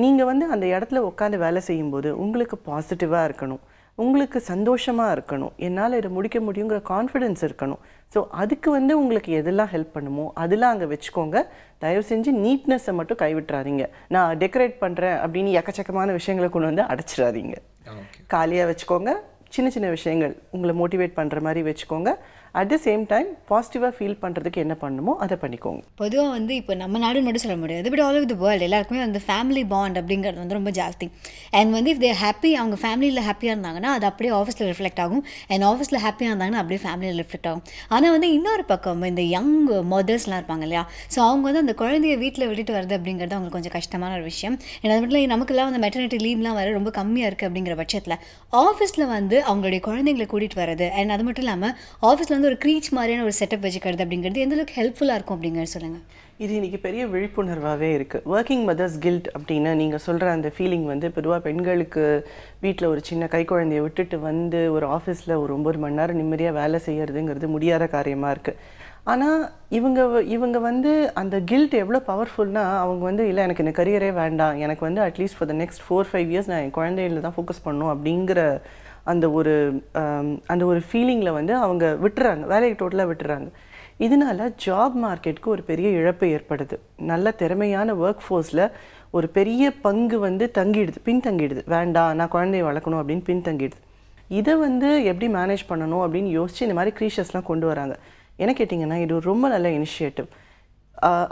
நீங்கள் வந்து அந்த இடத்துல உட்காந்து வேலை செய்யும்போது உங்களுக்கு பாசிட்டிவாக இருக்கணும், உங்களுக்கு சந்தோஷமாக இருக்கணும், என்னால் இதை முடிக்க முடியுங்கிற கான்ஃபிடென்ஸ் இருக்கணும். ஸோ அதுக்கு வந்து உங்களுக்கு எதெல்லாம் ஹெல்ப் பண்ணுமோ அதெல்லாம் அங்கே வச்சுக்கோங்க. தயவு செஞ்சு நீட்னஸை மட்டும் கைவிட்டுறாதீங்க. நான் டெக்கரேட் பண்ணுறேன் அப்படின்னு எக்கச்சக்கமான விஷயங்களை கொண்டு வந்து அடைச்சிடாதீங்க. காலியாக வச்சுக்கோங்க. சின்ன சின்ன விஷயங்கள் உங்களை மோட்டிவேட் பண்ணுற மாதிரி வச்சுக்கோங்க. அட் த சேம் டைம் பாசிட்டிவாக ஃபீல் பண்ணுறதுக்கு என்ன பண்ணணுமோ அதை பண்ணிக்கோங்க. பொதுவாக வந்து இப்போ நம்ம நாடு மட்டும் சொல்ல முடியாது, but all over the world எல்லாருக்குமே வந்து ஃபேமிலி பாண்ட் அப்படிங்கிறது வந்து ரொம்ப ஜாஸ்தி. அண்ட் வந்து இஃப் தே ஹாப்பி, அவங்க ஃபேமிலியில் ஹாப்பியாக இருந்தாங்கன்னா அது அப்படியே ஆஃபீஸில் ரிஃப்ளெக்ட் ஆகும். அண்ட் ஆஃபீஸில் ஹாப்பியாக இருந்தாங்கன்னா அப்படியே ஃபேமிலியில் ரிஃப்ளெக்ட் ஆகும். ஆனால் வந்து இன்னொரு பக்கம் இந்த யங் மதர்ஸ்லாம் இருப்பாங்க இல்லையா, ஸோ அவங்க வந்து அந்த குழந்தைய வீட்டில் விட்டுட்டு வருது அப்படிங்கிறது அவங்களுக்கு கொஞ்சம் கஷ்டமான ஒரு விஷயம். ஏன்னா அது மட்டும் இல்லை, நமக்குலாம் வந்து மெட்டர்னிட்டி லீவ்லாம் வர ரொம்ப கம்மியாக இருக்குது அப்படிங்கிற பட்சத்தில் ஆஃபீஸில் வந்து அவங்களுடைய குழந்தைங்களை கூட்டிகிட்டு வரது, அண்ட் அது மட்டும் இல்லாமல் ஆஃபீஸில் வந்து ஒரு க்ரீச் மாதிரியான ஒரு செட்டப் வச்சுக்கிறது அப்படிங்கிறது எந்த அளவுக்கு ஹெல்ப்ஃபுல்லாக இருக்கும் அப்படிங்கிறது சொல்லுங்கள். இது இன்றைக்கி பெரிய விழிப்புணர்வாகவே இருக்குது. ஒர்க்கிங் மதர்ஸ் கில்ட் அப்படின்னு நீங்கள் சொல்கிற அந்த ஃபீலிங் வந்து பொதுவாக பெண்களுக்கு வீட்டில் ஒரு சின்ன கை குழந்தையை விட்டுட்டு வந்து ஒரு ஆஃபீஸில் ஒரு 9 மணி நேரம் நிம்மதியாக வேலை செய்கிறதுங்கிறது முடியாத காரியமாக இருக்குது. ஆனால் இவங்க வந்து அந்த கில்ட் எவ்வளோ பவர்ஃபுல்னா, அவங்க வந்து இல்லை எனக்கு இந்த கரியரே வேண்டாம், எனக்கு வந்து at least for the next 4-5 years நான் என் குழந்தையில தான் ஃபோக்கஸ் பண்ணணும் அப்படிங்கிற அந்த ஒரு ஃபீலிங்கில் வந்து அவங்க விட்டுறாங்க, வேலையை டோட்டலாக விட்டுறாங்க. இதனால ஜாப் மார்க்கெட்டுக்கு ஒரு பெரிய இழப்பு ஏற்படுது. நல்ல திறமையான ஒர்க் ஃபோர்ஸில் ஒரு பெரிய பங்கு வந்து பின்தங்கிடுது. வேண்டாம், நான் குழந்தைய வளர்க்கணும் அப்படின்னு பின்தங்கிடுது. இதை வந்து எப்படி மேனேஜ் பண்ணணும் அப்படின்னு யோசித்து இந்த மாதிரி க்ரீஷஸ்லாம் கொண்டு வராங்க. என்ன கேட்டிங்கன்னா, இது ஒரு ரொம்ப நல்ல இனிஷியேட்டிவ்.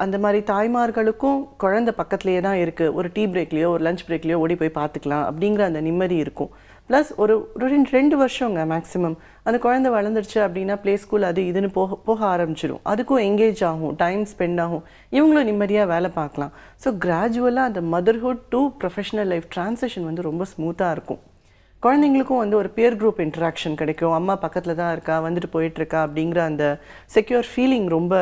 அந்த மாதிரி தாய்மார்களுக்கும் குழந்தை பக்கத்துலேயே தான் இருக்குது, ஒரு டீ பிரேக்லேயோ ஒரு லஞ்ச் பிரேக்லேயோ ஓடி போய் பார்த்துக்கலாம் அப்படிங்கிற அந்த நிம்மதி இருக்கும். ப்ளஸ் ஒரு 2 வருஷங்க மேக்ஸிமம் அந்த குழந்தை வளர்ந்துருச்சு அப்படின்னா ப்ளே ஸ்கூல் அது இதுன்னு போக ஆரம்பிச்சிடும். அதுக்கும் எங்கேஜ் ஆகும், டைம் ஸ்பெண்ட் ஆகும், இவங்களும் நிம்மதியாக வேலை பார்க்கலாம். ஸோ கிராஜுவலாக அந்த motherhood to professional life transition வந்து ரொம்ப ஸ்மூத்தாக இருக்கும். குழந்தைங்களுக்கும் வந்து ஒரு பியர் குரூப் இன்ட்ராக்ஷன் கிடைக்கும். அம்மா பக்கத்தில் தான் இருக்கா, வந்துட்டு போயிட்டுருக்கா அப்படிங்கிற அந்த செக்யூர் ஃபீலிங் ரொம்ப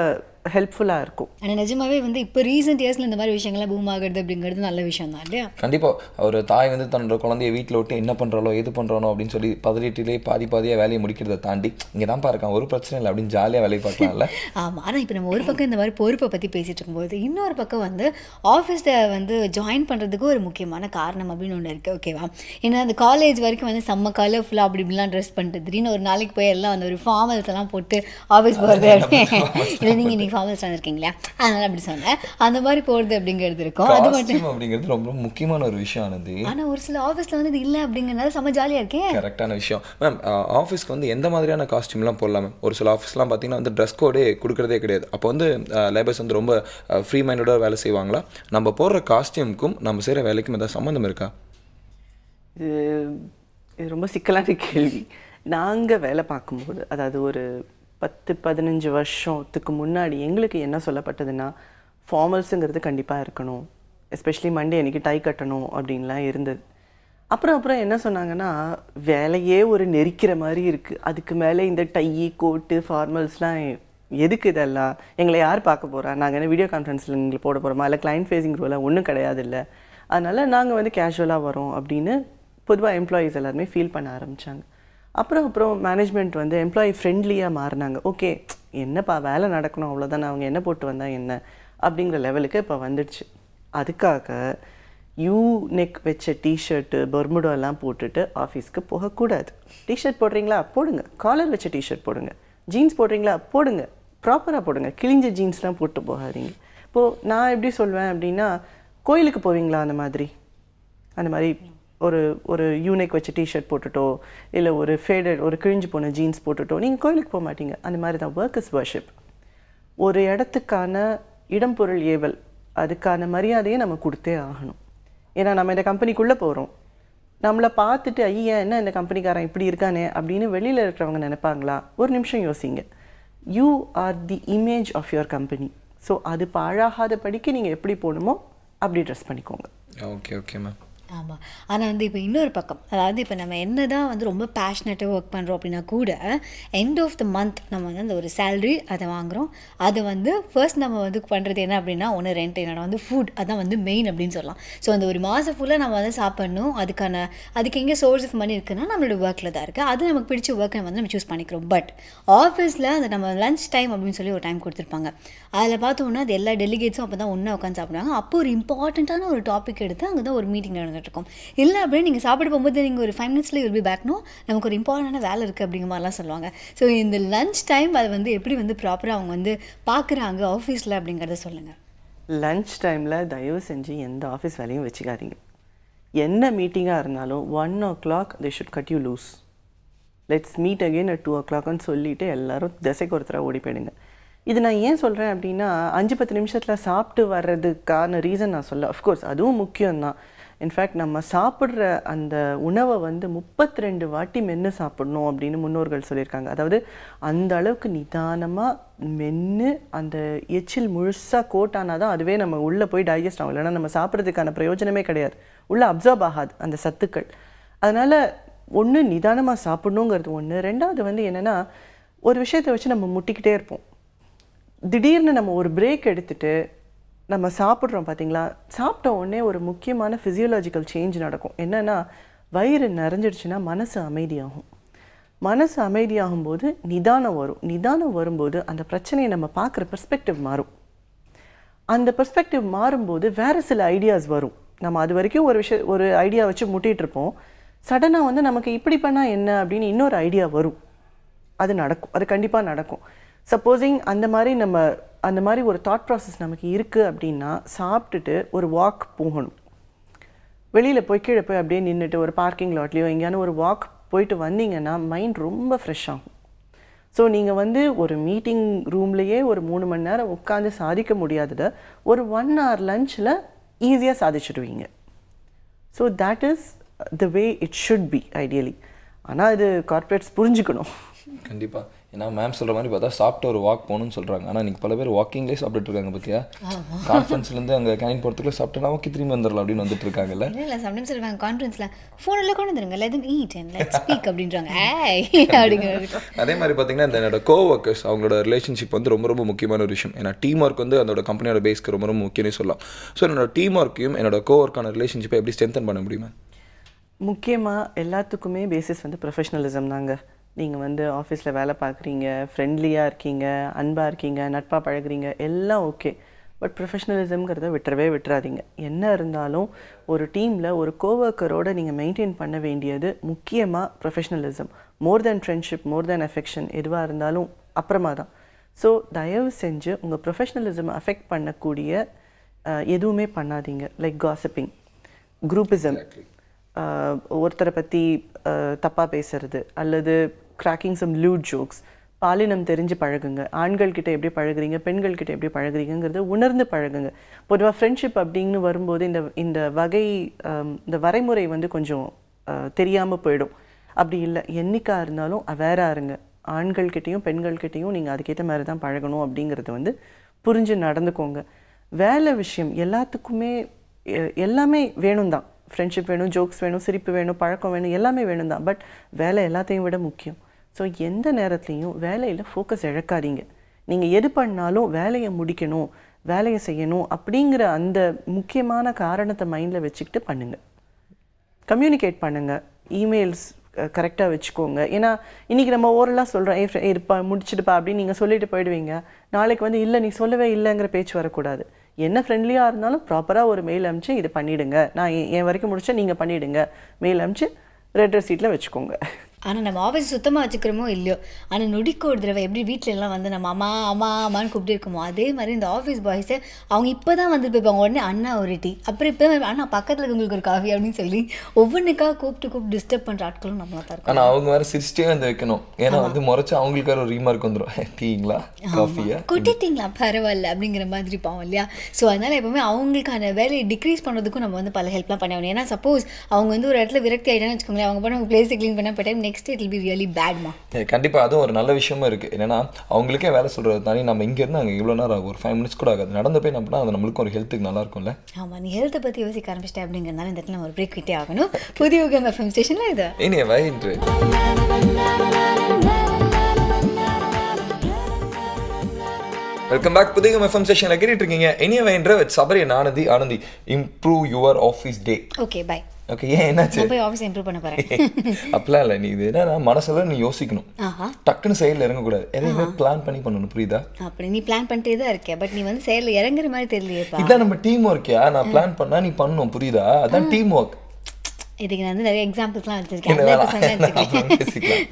ஹெல்ப்ஃபுல்லாக இருக்கும். ஆனால் நிஜமாவே வந்து இப்போ ரீசெண்ட் இயர்ஸில் இந்த மாதிரி விஷயங்கள்லாம் பூம் ஆகுறது அப்படிங்கிறது நல்ல விஷயம் தான் இல்லையா? கண்டிப்பாக ஒரு தாய் வந்து தன்னோட குழந்தைய வீட்டில் விட்டு என்ன பண்ணுறாலோ எது பண்ணுறானோ அப்படின்னு சொல்லி பதறிட்டிலே பாதியாக வேலையை முடிக்கிறத தாண்டி இங்கே தான் இருக்கான் ஒரு பிரச்சனை இல்லை அப்படின்னு ஜாலியாக வேலையை பார்க்கலாம்ல. ஆமாம். ஆனால் இப்போ நம்ம ஒரு பக்கம் இந்த மாதிரி பொறுப்பை பற்றி பேசிகிட்டு இருக்கும்போது இன்னொரு பக்கம் வந்து ஆஃபீஸில் வந்து ஜாயின் பண்ணுறதுக்கு ஒரு முக்கியமான காரணம் அப்படின்னு ஒன்று இருக்குது. ஓகேவா? ஏன்னா அந்த காலேஜ் வரைக்கும் வந்து செம்ம கலர்ஃபுல்லாக அப்படி இப்படிலாம் ட்ரெஸ் பண்ணிட்டு திடீர்னு ஒரு நாளைக்கு போய் எல்லாம் அந்த ஒரு ஃபார்மல்ஸ் எல்லாம் போட்டு ஆஃபீஸ் போகிறது இல்லை நீங்கள் இன்றைக்கி ஃபார்மல்ஸ் இருக்கீங்களா அதனால அப்படி சொன்னேன். அந்த மாதிரி போகிறது அப்படிங்கிறது இருக்கும். அது மட்டும் அப்படிங்கிறது ரொம்ப முக்கியமான ஒரு விஷயம் ஆனது. ஆனால் ஒரு சில ஆஃபீஸில் வந்து இது இல்லை அப்படிங்கிறனால செம்ம ஜாலியாக இருக்கேன். கரெக்டான விஷயம் மேம். ஆஃபீஸ்க்கு வந்து எந்த மாதிரியான காஸ்டியூம்லாம் போடலாம் மேம்? ஒரு சில ஆஃபீஸ்லாம் பார்த்தீங்கன்னா வந்து ட்ரெஸ் கோடே கொடுக்குறதே கிடையாது. அப்போ வந்து லேபர்ஸ் வந்து ரொம்ப ஃப்ரீ மைண்டடாக வேலை செய்வாங்களா? நம்ம போடுற காஸ்டியூமுக்கும் நம்ம செய்கிற வேலைக்கும் ஏதாவது சம்மந்தம் இருக்கா? இது ரொம்ப சிக்கலான கேள்வி. நாங்கள் வேலை பார்க்கும்போது அதாவது ஒரு 10-15 வருஷத்துக்கு முன்னாடி எங்களுக்கு என்ன சொல்லப்பட்டதுன்னா ஃபார்மல்ஸுங்கிறது கண்டிப்பாக இருக்கணும், எஸ்பெஷலி மண்டே அன்றைக்கி டை கட்டணும் அப்படின்லாம் இருந்தது. அப்புறம் என்ன சொன்னாங்கன்னா வேலையே ஒரு நெரிக்கிற மாதிரி இருக்குது, அதுக்கு மேலே இந்த டை கோட்டு ஃபார்மல்ஸ்லாம் எதுக்கு இதெல்லாம், எங்களை யார் பார்க்க போகிறா, நாங்கள் என்ன வீடியோ கான்ஃபரன்ஸில் எங்களுக்கு போட போகிறோமா, இல்லை கிளைண்ட் ஃபேஸிங் ரோலாம் ஒன்றும் கிடையாது இல்லை, அதனால் நாங்கள் வந்து கேஷுவலாக வரோம் அப்படின்னு பொதுவாக எம்ப்ளாயீஸ் எல்லாருமே ஃபீல் பண்ண ஆரம்பித்தாங்க. அப்புறம் மேனேஜ்மெண்ட் வந்து எம்ப்ளாயி ஃப்ரெண்ட்லியாக மாறினாங்க. ஓகே என்னப்பா வேலை நடக்கணும் அவ்வளோதானே, அவங்க என்ன போட்டு வந்தால் என்ன அப்படிங்கிற லெவலுக்கு இப்போ வந்துடுச்சு. அதுக்காக யூ நெக் வச்ச டிஷர்ட்டு பர்முடோ எல்லாம் போட்டுட்டு ஆஃபீஸ்க்கு போகக்கூடாது. டிஷர்ட் போடுறீங்களா போடுங்க, காலர் வச்ச டிஷர்ட் போடுங்க, ஜீன்ஸ் போடுறீங்களா போடுங்க, ப்ராப்பராக போடுங்க, கிழிஞ்ச ஜீன்ஸ்லாம் போட்டு போகாதீங்க. இப்போது நான் எப்படி சொல்வேன் அப்படின்னா கோயிலுக்கு போவீங்களா அந்த மாதிரி ஒரு யூனிக் வச்சு டிஷர்ட் போட்டுட்டோ இல்லை ஒரு ஃபேடட் ஒரு கிழிஞ்சு போன ஜீன்ஸ் போட்டுட்டோ நீங்கள் கோயிலுக்கு போக மாட்டீங்க. அந்த மாதிரி தான் ஒர்க் இஸ் வர்ஷிப். ஒரு இடத்துக்கான இடம் பொருள் ஏவல் அதுக்கான மரியாதையை நம்ம கொடுத்தே ஆகணும். ஏன்னா நம்ம இந்த கம்பெனிக்குள்ளே போகிறோம், நம்மளை பார்த்துட்டு ஐயா என்ன இந்த கம்பெனிக்காரன் இப்படி இருக்கானே அப்படின்னு வெளியில் இருக்கிறவங்க நினைப்பாங்களா? ஒரு நிமிஷம் யோசிங்க. You are the image of your company. So அது பாழாகாத படிக்க நீங்கள் எப்படி போகணுமோ அப்படி ட்ரெஸ் பண்ணிக்கோங்க. Okay ma'am. ஆமாம். ஆனால் வந்து இப்போ இன்னொரு பக்கம் அதாவது இப்போ நம்ம என்ன தான் வந்து ரொம்ப பேஷனேட்டாக ஒர்க் பண்ணுறோம் அப்படின்னா கூட எண்ட் ஆஃப் த மந்த் நம்ம வந்து அந்த ஒரு சேலரி அதை வாங்குகிறோம். அதை வந்து ஃபர்ஸ்ட் நம்ம வந்து பண்ணுறது என்ன அப்படின்னா ஒன்று ரெண்ட், என்னோட வந்து ஃபுட், அதான் வந்து மெயின் அப்படின்னு சொல்லலாம். ஸோ அந்த ஒரு மாதம் ஃபுல்லாக நம்ம வந்து சாப்பிட்ணும். அதுக்கு எங்கே சோர்ஸ் ஆஃப் மணி இருக்குன்னா நம்மளோட ஒர்க்கில் தான் இருக்குது. அது நமக்கு பிடிச்ச ஒர்க்கை வந்து நம்ம சூஸ் பண்ணிக்கிறோம். பட் ஆஃபீஸில் அந்த நம்ம லஞ்ச் டைம் அப்படின்னு சொல்லி ஒரு டைம் கொடுத்துருப்பாங்க. அதில் பார்த்தோம்னா அது எல்லா டெலிகேட்ஸும் அப்போ தான் ஒன்றா உட்காந்து சாப்பிடுவாங்க. அப்போ ஒரு இம்பார்ட்டண்ட்டான ஒரு டாபிக் எடுத்து அங்கே தான் ஒரு மீட்டிங் நடந்துகிட்ருக்கோம். இல்லை அப்படின்னு நீங்கள் சாப்பிட போகும்போது நீங்கள் ஒரு 5 minutes வில் பி பேக்னோ நமக்கு ஒரு இம்பார்ட்டண்டான வேலை இருக்குது அப்படிங்கிற மாதிரிலாம் சொல்லுவாங்க. ஸோ இந்த லஞ்ச் டைம் அதை வந்து எப்படி வந்து ப்ராப்பராக அவங்க வந்து பார்க்குறாங்க ஆஃபீஸில் அப்படிங்கிறத சொல்லுங்கள். லஞ்ச் டைமில் தயவு செஞ்சு எந்த ஆஃபீஸ் வேலையும் வச்சுக்காதீங்க. என்ன மீட்டிங்காக இருந்தாலும் 1 o'clock they should cut you loose. Let's meet again at 2 o'clockன்னு சொல்லிவிட்டு எல்லோரும் திசைக்கு ஒருத்தராக ஓடி போயிடுங்க. இது நான் ஏன் சொல்கிறேன் அப்படின்னா 5-10 நிமிஷத்தில் சாப்பிட்டு வர்றதுக்கான ரீசன் நான் சொல்ல, அஃப்கோர்ஸ் அதுவும் முக்கியம்தான். இன்ஃபேக்ட் நம்ம சாப்பிட்ற அந்த உணவை வந்து 32 வாட்டி மென்று சாப்பிடணும் அப்படின்னு முன்னோர்கள் சொல்லியிருக்காங்க. அதாவது அந்த அளவுக்கு நிதானமாக மென்று அந்த எச்சில் முழுசாக கோட்டானா தான் அதுவே நம்ம உள்ளே போய் டைஜஸ்ட் ஆகும். இல்லைன்னா நம்ம சாப்பிட்றதுக்கான பிரயோஜனமே கிடையாது, உள்ளே அப்சர்வ் ஆகாது அந்த சத்துக்கள். அதனால் ஒன்று நிதானமாக சாப்பிட்ணுங்கிறது ஒன்று. ரெண்டாவது வந்து என்னென்னா ஒரு விஷயத்தை வச்சு நம்ம முட்டிக்கிட்டே இருப்போம். திடீர்னு நம்ம ஒரு பிரேக் எடுத்துகிட்டு நம்ம சாப்பிட்றோம் பார்த்தீங்களா, சாப்பிட்ட உடனே ஒரு முக்கியமான ஃபிசியோலாஜிக்கல் சேஞ்ச் நடக்கும். என்னென்னா வயிறு நிறைஞ்சிடுச்சுன்னா மனசு அமைதியாகும். மனசு அமைதியாகும் போது நிதானம் வரும். நிதானம் வரும்போது அந்த பிரச்சனையை நம்ம பார்க்குற பெர்ஸ்பெக்டிவ் மாறும். அந்த பெர்ஸ்பெக்டிவ் மாறும்போது வேறு சில ஐடியாஸ் வரும். நம்ம அது வரைக்கும் ஒரு ஐடியா வச்சு முட்டிகிட்ருப்போம். சடனாக வந்து நமக்கு இப்படி பண்ணால் என்ன அப்படின்னு இன்னொரு ஐடியா வரும். அது நடக்கும், அது கண்டிப்பாக நடக்கும். சப்போஸிங் அந்த மாதிரி ஒரு தாட் ப்ராசஸ் நமக்கு இருக்குது அப்படின்னா சாப்பிட்டுட்டு ஒரு வாக் போகணும். வெளியில் போய் கீழே போய் அப்படியே நின்றுட்டு ஒரு பார்க்கிங் லாட்லேயோ எங்கேயான ஒரு வாக் போயிட்டு வந்தீங்கன்னா மைண்ட் ரொம்ப ஃப்ரெஷ் ஆகும். ஸோ நீங்கள் வந்து ஒரு மீட்டிங் ரூம்லேயே ஒரு 3 மணி நேரம் உட்காந்து சாதிக்க முடியாததை ஒரு 1 hour லஞ்சில் ஈஸியாக சாதிச்சுடுவீங்க. So that is the way it should be ideally. ஆனால் இது கார்ப்பரேட்ஸ் புரிஞ்சுக்கணும். கண்டிப்பாக. ஏன்னா மேம் சொல்கிற மாதிரி பார்த்தா சாப்பிட்டு ஒரு வாக் போகணும்னு சொல்கிறாங்க. ஆனால் இன்றைக்கி பல பேர் வாக்கிங்லேயே சாப்பிட்டுட்டு இருக்காங்க பார்த்தியா. கான்ஃபரன்ஸ்லேருந்து அங்கே கேனின் போகிறதுக்குள்ள சாப்பிட்டா ஓகே திரும்பி வந்துடலாம் அப்படின்னு வந்துட்டு இருக்காங்கல்ல. இல்லை சம்டைம்ஸ் சொல்லுவாங்க கான்ஃபரன்ஸில் ஃபோனில் கொண்டு வந்துருங்க let them eat and let's speak அப்படின்றாங்க. அப்படிங்கிறது அதே மாதிரி பார்த்தீங்கன்னா இந்த என்னோட கோவொர்க்கர்ஸ் அவங்களோட ரிலேஷன்ஷிப் வந்து ரொம்ப ரொம்ப முக்கியமான ஒரு விஷயம். ஏன்னா டீம் ஒர்க் வந்து அதோட கம்பெனியோட பேஸ்க்கு ரொம்ப ரொம்ப முக்கியம்னு சொல்லலாம். ஸோ என்னோட டீம் ஒர்க்கையும் என்னோட கோவொர்க்கான ரிலேஷன்ஷிப்பை எப்படி ஸ்ட்ரென்தன் பண்ண முடியுமா? முக்கியமாக எல்லாத்துக்குமே பேசிஸ் வந்து ப்ரொஃபஷ்னலிசம் தாங்க. நீங்கள் வந்து ஆஃபீஸில் வேலை பார்க்குறீங்க, ஃப்ரெண்ட்லியாக இருக்கீங்க, அன்பாக இருக்கீங்க, நட்பாக பழகுறீங்க, எல்லாம் ஓகே. பட் ப்ரொஃபஷ்னலிசம்ங்கிறத விட்டுறாதீங்க. என்ன இருந்தாலும் ஒரு டீமில் ஒரு கோவர்க்கரோடு நீங்கள் மெயின்டைன் பண்ண வேண்டியது முக்கியமாக ப்ரொஃபஷ்னலிசம். மோர் தேன் ஃப்ரெண்ட்ஷிப், மோர் தேன் அஃபெக்ஷன் எதுவாக இருந்தாலும் அப்புறமா தான். ஸோ தயவு செஞ்சு உங்கள் ப்ரொஃபஷ்னலிசம் அஃபெக்ட் பண்ணக்கூடிய எதுவுமே பண்ணாதீங்க. லைக் காசிப்பிங், குரூப்பிசம், ஒருத்தரை பற்றி தப்பாக பேசுறது, அல்லது கிராக்கிங் சம் லூட் ஜோக்ஸ். பாலினம் தெரிஞ்சு பழகுங்க. ஆண்கள்கிட்ட எப்படி பழகுறீங்க, பெண்கள்கிட்ட எப்படி பழகுறீங்கிறத உணர்ந்து பழகுங்க. பொதுவாக ஃப்ரெண்ட்ஷிப் அப்படின்னு வரும்போது இந்த வரைமுறை வந்து கொஞ்சம் தெரியாமல் போயிடும். அப்படி இல்லை, என்னைக்காக இருந்தாலும் அவேராக இருங்க. ஆண்கள்கிட்டையும் பெண்கள்கிட்டையும் நீங்கள் அதுக்கேற்ற மாதிரி தான் பழகணும் அப்படிங்கிறத வந்து புரிஞ்சு நடந்துக்கோங்க. வேலை விஷயம் எல்லாத்துக்குமே எல்லாமே வேணும் தான். ஃப்ரெண்ட்ஷிப் வேணும், ஜோக்ஸ் வேணும், சிரிப்பு வேணும், பழக்கம் வேணும், எல்லாமே வேணும் தான். பட் வேலை எல்லாத்தையும் விட முக்கியம். ஸோ எந்த நேரத்துலையும் வேலையில் ஃபோக்கஸ் இழக்காதீங்க. நீங்கள் எது பண்ணாலும் வேலையை முடிக்கணும், வேலையை செய்யணும் அப்படிங்கிற அந்த முக்கியமான காரணத்தை மைண்டில் வச்சுக்கிட்டு பண்ணுங்கள். கம்யூனிகேட் பண்ணுங்கள். இமெயில்ஸ் கரெக்டாக வச்சுக்கோங்க. ஏன்னா இன்றைக்கி நம்ம ஓரலாக சொல்கிறோம், இருப்பா முடிச்சுடுப்பா அப்படின்னு நீங்கள் சொல்லிட்டு போயிடுவீங்க. நாளைக்கு வந்து இல்லை நீ சொல்லவே இல்லைங்கிற பேச்சு வரக்கூடாது. என்ன ஃப்ரெண்ட்லியாக இருந்தாலும் ப்ராப்பராக ஒரு மெயில் அனுப்பிச்சு இது பண்ணிவிடுங்க, நான் என் வரைக்கும் முடிச்சா நீங்கள் பண்ணிவிடுங்க, மெயில் அனுப்பிச்சு ரெட் சீட்டில் வச்சுக்கோங்க. ஆனால் நம்ம ஆஃபீஸ் சுத்தமாக வச்சுக்கிறோமோ இல்லையோ, ஆனால் நொடிக்கு ஒரு தடவை எப்படி வீட்டில எல்லாம் வந்து நம்ம அம்மா அம்மா அம்மான்னு கூப்பிட்டு இருக்கோமோ, அதே மாதிரி இந்த ஆஃபீஸ் பாய்ஸை அவங்க இப்போ தான் வந்து போய்ப்பாங்க. உடனே அண்ணா ஒரு டீ, அப்புறம் இப்போ அண்ணா பக்கத்தில் இருக்கவங்களுக்கு ஒரு காஃபி அப்படின்னு சொல்லி ஒவ்வொன்றுக்காக கூப்பிட்டு டிஸ்டர்ப் பண்ணுற ஆட்களும் நம்மளா தான் இருக்கும். ஆனால் அவங்க வேறு சிரிச்சிட்டே வந்து வைக்கணும். ஏன்னா வந்து முறைச்சா அவங்களுக்கு வேறு ஒரு ரீமார்க் வந்துடும், டீங்களா காஃபியா கொட்டிட்டீங்களா பரவாயில்ல அப்படிங்கிற மாதிரி பாவம் இல்லையா. ஸோ அதனால் எப்போவுமே அவங்களுக்கான வேலையை டிக்ரீஸ் பண்ணுறதுக்கும் நம்ம வந்து பல ஹெல்ப்லாம் பண்ண வேணும். ஏன்னா சப்போஸ் அவங்க வந்து ஒரு இடத்துல விரக்தி ஆகிட்டான்னு வச்சுக்கோங்களேன், அவங்க பண்ண பிளேஸை க்ளீன் பண்ண போய்ட்டு next it will be really பேட்மா. கண்டிப்பாக அதுவும் ஒரு நல்ல விஷயமா இருக்குது. என்னன்னா அவங்களுக்கே வேலை சொல்கிறது தானே, நம்ம இங்கேருந்து அங்கே இவ்வளோ நேரம் ஆகும், ஒரு 5 minutes கூட ஆகாது, நடந்து போய் நம்ம அது நம்மளுக்கும் ஒரு ஹெல்த்துக்கு நல்லா இருக்கும்ல. ஆமாம், நீ ஹெல்த்தை பற்றி யோசிக்க ஆரம்பிச்சிட்டேன் அப்படிங்கிறதுனால இந்த இடத்துல ஒரு பிரேக் விட்டே ஆகணும். புதிய யுகம் எஃப்எம் ஸ்டேஷனில் இது இனியவை இன்று வெல்கம் பேக். புதிய யுகம் எஃப்எம் ஸ்டேஷனில் கேட்டுட்டு இருக்கீங்க இனியவை என்ற Sabari Anandhi improve your office day. Okay bye. Okay, ஏன் என்னாச்சு? போய் ஆஃபீஸ் இம்ப்ரூவ் பண்ண போகிறேன் அப்படிலாம் இல்லை. நீ இது என்ன மனசுல நீ யோசிக்கணும், டக்குன்னு செயலில் இறங்கக்கூடாது, எதையுமே பிளான் பண்ணி பண்ணணும், புரியுதா? அப்படி நீ பிளான் பண்ணிட்டே தான் இருக்கேன், பட் நீ வந்து செயலில் இறங்குற மாதிரி தெரியலையேப்பா. இதான் நம்ம டீம் ஒர்க்கியா, நான் பிளான் பண்ணா நீ பண்ணணும், புரியுதா? அதான் டீம் ஒர்க். இதுக்கு நான் வந்து நிறைய எக்ஸாம்பிள்ஸ்லாம் வச்சுருக்கேன்,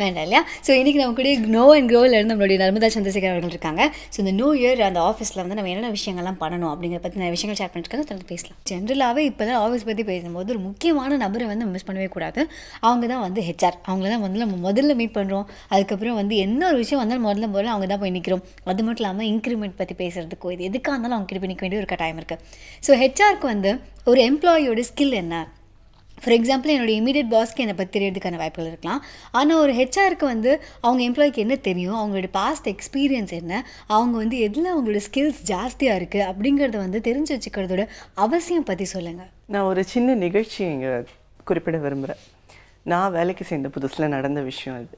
வேண்டாம் இல்லையா. ஸோ இன்றைக்கி நம்ம கூட நோ அண்ட் க்ரோவில் இருந்து நம்மளுடைய நர்மதா சந்திரசேகர் அவர்கள் இருக்காங்க. ஸோ இந்த நியூ இயர் அந்த ஆஃபீஸில் வந்து நம்ம என்னென்ன விஷயங்கள்லாம் பண்ணணும் அப்படிங்கிற பற்றி நிறைய விஷயங்கள் ஷேர் பண்ணிருக்காங்க, தொடர்ந்து பேசலாம். ஜென்ரலாகவே இப்போ தான் ஆஃபீஸ் பற்றி பேசும்போது ஒரு முக்கியமான நபரை வந்து மிஸ் பண்ணவே கூடாது. அவங்க தான் வந்து ஹெச்ஆர். அவங்கள தான் வந்து நம்ம முதல்ல மீட் பண்ணுறோம். அதுக்கப்புறம் வந்து என்ன ஒரு விஷயம் வந்தாலும் முதல்ல அவங்க தான் போய் நிற்கிறோம். அது மட்டும் இல்லாமல் இன்க்ரிமெண்ட் பற்றி பேசுகிறதுக்கோ இது எதுக்காக இருந்தாலும் அவங்க கிட்ட போய் நிற்க வேண்டிய ஒரு கட்டாயம் இருக்குது. ஸோ ஹெச்ஆருக்கு வந்து ஒரு எம்ப்ளாயியோட ஸ்கில் என்ன, ஃபார் எக்ஸாம்பிள் என்னோடய இமீடியட் பாஸ்க்கு என்னை பற்றி தெரியறதுக்கான வாய்ப்புகள் இருக்கலாம். ஆனால் ஒரு ஹெச்ஆருக்கு வந்து அவங்க எம்ப்ளாய்க்கு என்ன தெரியும், அவங்களோட பாஸ்ட் எக்ஸ்பீரியன்ஸ் என்ன, அவங்க வந்து எதில் அவங்களோட ஸ்கில்ஸ் ஜாஸ்தியாக இருக்குது அப்படிங்கிறத வந்து தெரிஞ்சு வச்சுக்கிறதோட அவசியம் பற்றி சொல்லுங்கள். நான் ஒரு சின்ன நிகழ்ச்சி இங்கே குறிப்பிட விரும்புகிறேன். நான் வேலைக்கு சேர்ந்த புதுசில் நடந்த விஷயம் இது.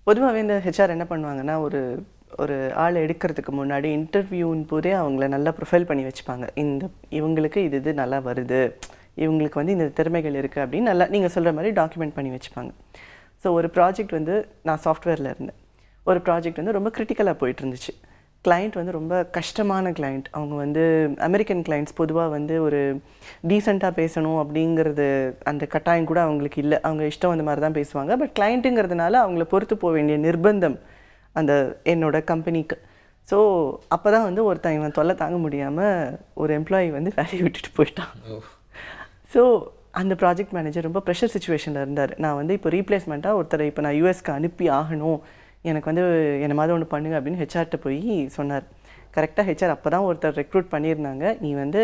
பொதுவாகவே இந்த ஹெச்ஆர் என்ன பண்ணுவாங்கன்னா, ஒரு ஆள் எடுக்கிறதுக்கு முன்னாடி இன்டர்வியூன்னு போதே அவங்கள நல்லா ப்ரொஃபைல் பண்ணி வச்சுப்பாங்க. இவங்களுக்கு இது நல்லா வருது, இவங்களுக்கு வந்து இந்த திறமைகள் இருக்குது அப்படின்னு நல்லா நீங்கள் சொல்கிற மாதிரி டாக்குமெண்ட் பண்ணி வச்சுப்பாங்க. ஸோ ஒரு ப்ராஜெக்ட் வந்து நான் சாஃப்ட்வேரில் இருந்தேன். ஒரு ப்ராஜெக்ட் வந்து ரொம்ப கிரிட்டிக்கலாக போயிட்டு இருந்துச்சு. கிளைண்ட் வந்து ரொம்ப கஷ்டமான கிளைண்ட். அவங்க வந்து அமெரிக்கன் கிளைண்ட்ஸ் பொதுவாக வந்து ஒரு டீசெண்டாக பேசணும் அப்படிங்கிறது அந்த கட்டாயம் கூட அவங்களுக்கு இல்லை. அவங்க இஷ்டம் அந்த மாதிரி தான் பேசுவாங்க. பட் கிளைண்ட்டுங்கிறதுனால அவங்கள பொறுத்து போக வேண்டிய நிர்பந்தம் அந்த என்னோட கம்பெனிக்கு. ஸோ அப்போ தான் வந்து ஒருத்தன் இவன் தொல்லை தாங்க முடியாமல் ஒரு எம்ப்ளாயி வந்து வேலையை விட்டுட்டு போயிட்டான். ஸோ அந்த ப்ராஜெக்ட் மேனேஜர் ரொம்ப ப்ரெஷர் சுச்சுவேஷனில் இருந்தார். நான் வந்து இப்போ ரீப்ளேஸ்மெண்ட்டாக ஒருத்தரை இப்போ நான் யூஎஸ்க்கு அனுப்பி ஆகணும், எனக்கு வந்து என்ன மாதிரி ஒன்று பண்ணுங்க அப்படின்னு ஹெச்ஆர்கிட்ட போய் சொன்னார். கரெக்டாக ஹெச்ஆர் அப்போ தான் ஒருத்தர் ரெக்ரூட் பண்ணியிருந்தாங்க, நீ வந்து